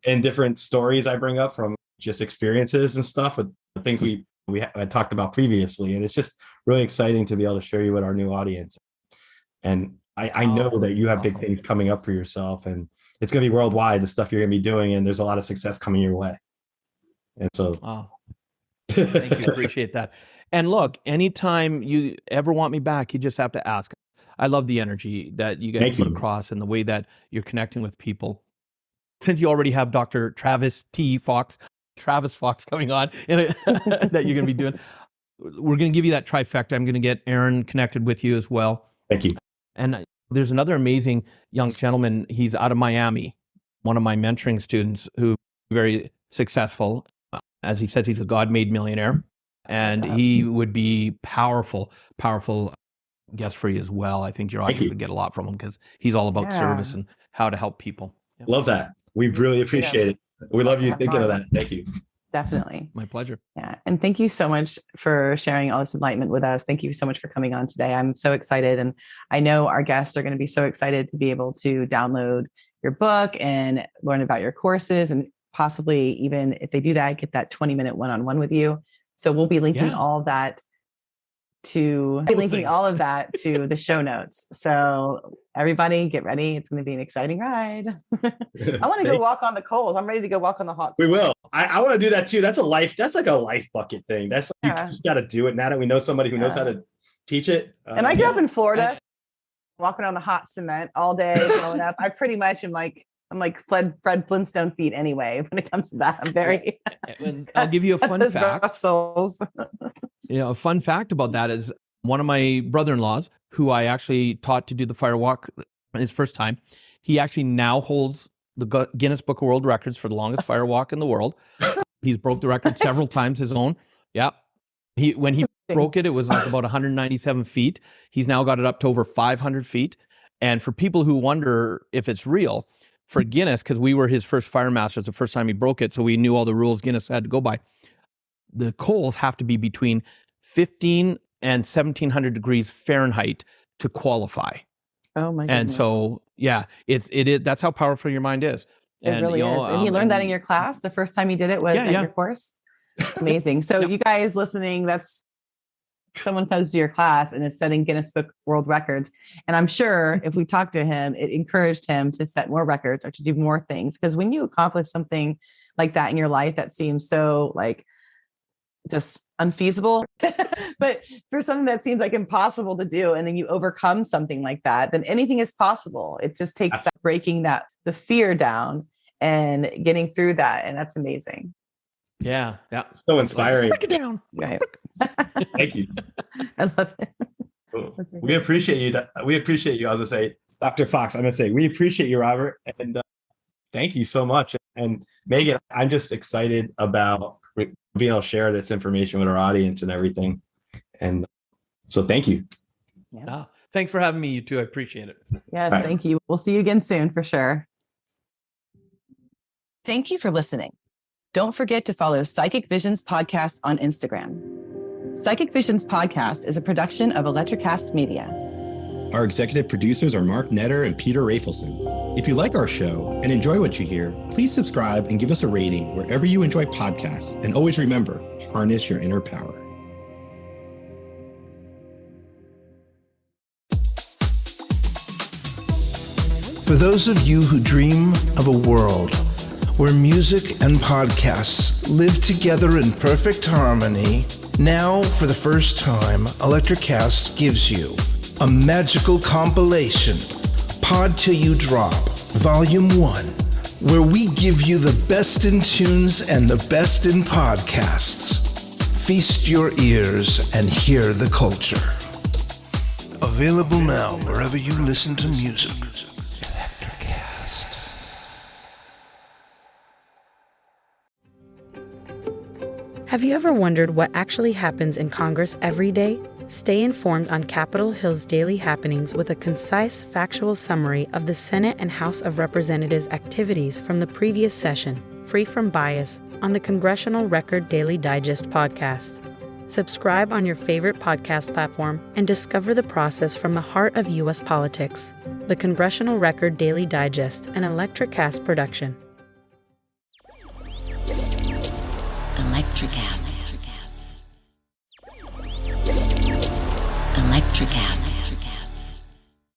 and different stories I bring up from just experiences and stuff with the things we had talked about previously. And it's just really exciting to be able to share you with our new audience. And I know that you have big things coming up for yourself, and it's going to be worldwide, the stuff you're going to be doing, and there's a lot of success coming your way. And so, thank you. Appreciate that. And look, anytime you ever want me back, you just have to ask. I love the energy that you guys put across and the way that you're connecting with people. Since you already have Dr. Travis Fox coming on that you're going to be doing, we're going to give you that trifecta. I'm going to get Aaron connected with you as well. Thank you. And there's another amazing young gentleman. He's out of Miami, one of my mentoring students who very successful. As he says, he's a God-made millionaire, and he would be powerful guest for you as well. I think your audience would get a lot from him because he's all about service and how to help people. Yeah. Love that. We really appreciate it. We love you thinking of that. Thank you. Definitely. My pleasure. Yeah. And thank you so much for sharing all this enlightenment with us. Thank you so much for coming on today. I'm so excited. And I know our guests are going to be so excited to be able to download your book and learn about your courses, and possibly even if they do that, get that 20-minute one-on-one with you. So we'll be linking all of that to the show notes. So everybody get ready. It's going to be an exciting ride. I want to go walk on the coals. I'm ready to go walk on the hot coals. We will. I want to do that too. That's like a life bucket thing. That's you just got to do it. Now that we know somebody who knows how to teach it. And I grew up in Florida, walking on the hot cement all day growing up. I pretty much am like, I'm like Fred Flintstone feet anyway. When it comes to that, I'm very. I'll give you a fun fact. A fun fact about that is one of my brother-in-laws, who I actually taught to do the fire walk his first time. He actually now holds the Guinness Book of World Records for the longest fire walk in the world. He's broke the record several times, his own. Yeah. When he broke it, it was like about 197 feet. He's now got it up to over 500 feet. And for people who wonder if it's real, for Guinness, because we were his first fire masters the first time he broke it, so we knew all the rules Guinness had to go by. The coals have to be between 15 and 1700 degrees Fahrenheit to qualify. Oh my goodness. And so, yeah, it is. That's how powerful your mind is. It really is. And you learned that in your class. The first time you did it was in your course. Amazing. So you guys listening, that's someone comes to your class and is setting Guinness Book World Records. And I'm sure if we talked to him, it encouraged him to set more records or to do more things. Because when you accomplish something like that in your life, that seems so like just unfeasible, but for something that seems like impossible to do, and then you overcome something like that, then anything is possible. It just takes that breaking the fear down and getting through that. And that's amazing. Yeah. So inspiring. Break it down. Right. Thank you. I love it. We appreciate you. We appreciate you. I was going to say, Dr. Fox, I'm going to say, we appreciate you, Robert. And thank you so much. And Megan, I'm just excited about being able to share this information with our audience and everything. And so thank you. Yeah. Thanks for having me, you two. I appreciate it. Yes, thank you. We'll see you again soon for sure. Thank you for listening. Don't forget to follow Psychic Visions Podcast on Instagram. Psychic Visions Podcast is a production of Electricast Media. Our executive producers are Mark Netter and Peter Rafelson. If you like our show and enjoy what you hear, please subscribe and give us a rating wherever you enjoy podcasts. And always remember, harness your inner power. For those of you who dream of a world where music and podcasts live together in perfect harmony, now, for the first time, Electricast gives you a magical compilation, Pod Till You Drop, Volume 1, where we give you the best in tunes and the best in podcasts. Feast your ears and hear the culture. Available now wherever you listen to music. Electricast. Have you ever wondered what actually happens in Congress every day? Stay informed on Capitol Hill's daily happenings with a concise, factual summary of the Senate and House of Representatives activities from the previous session, free from bias, on the Congressional Record Daily Digest podcast. Subscribe on your favorite podcast platform and discover the process from the heart of U.S. politics. The Congressional Record Daily Digest, an Electricast production. Electricast. Electricast.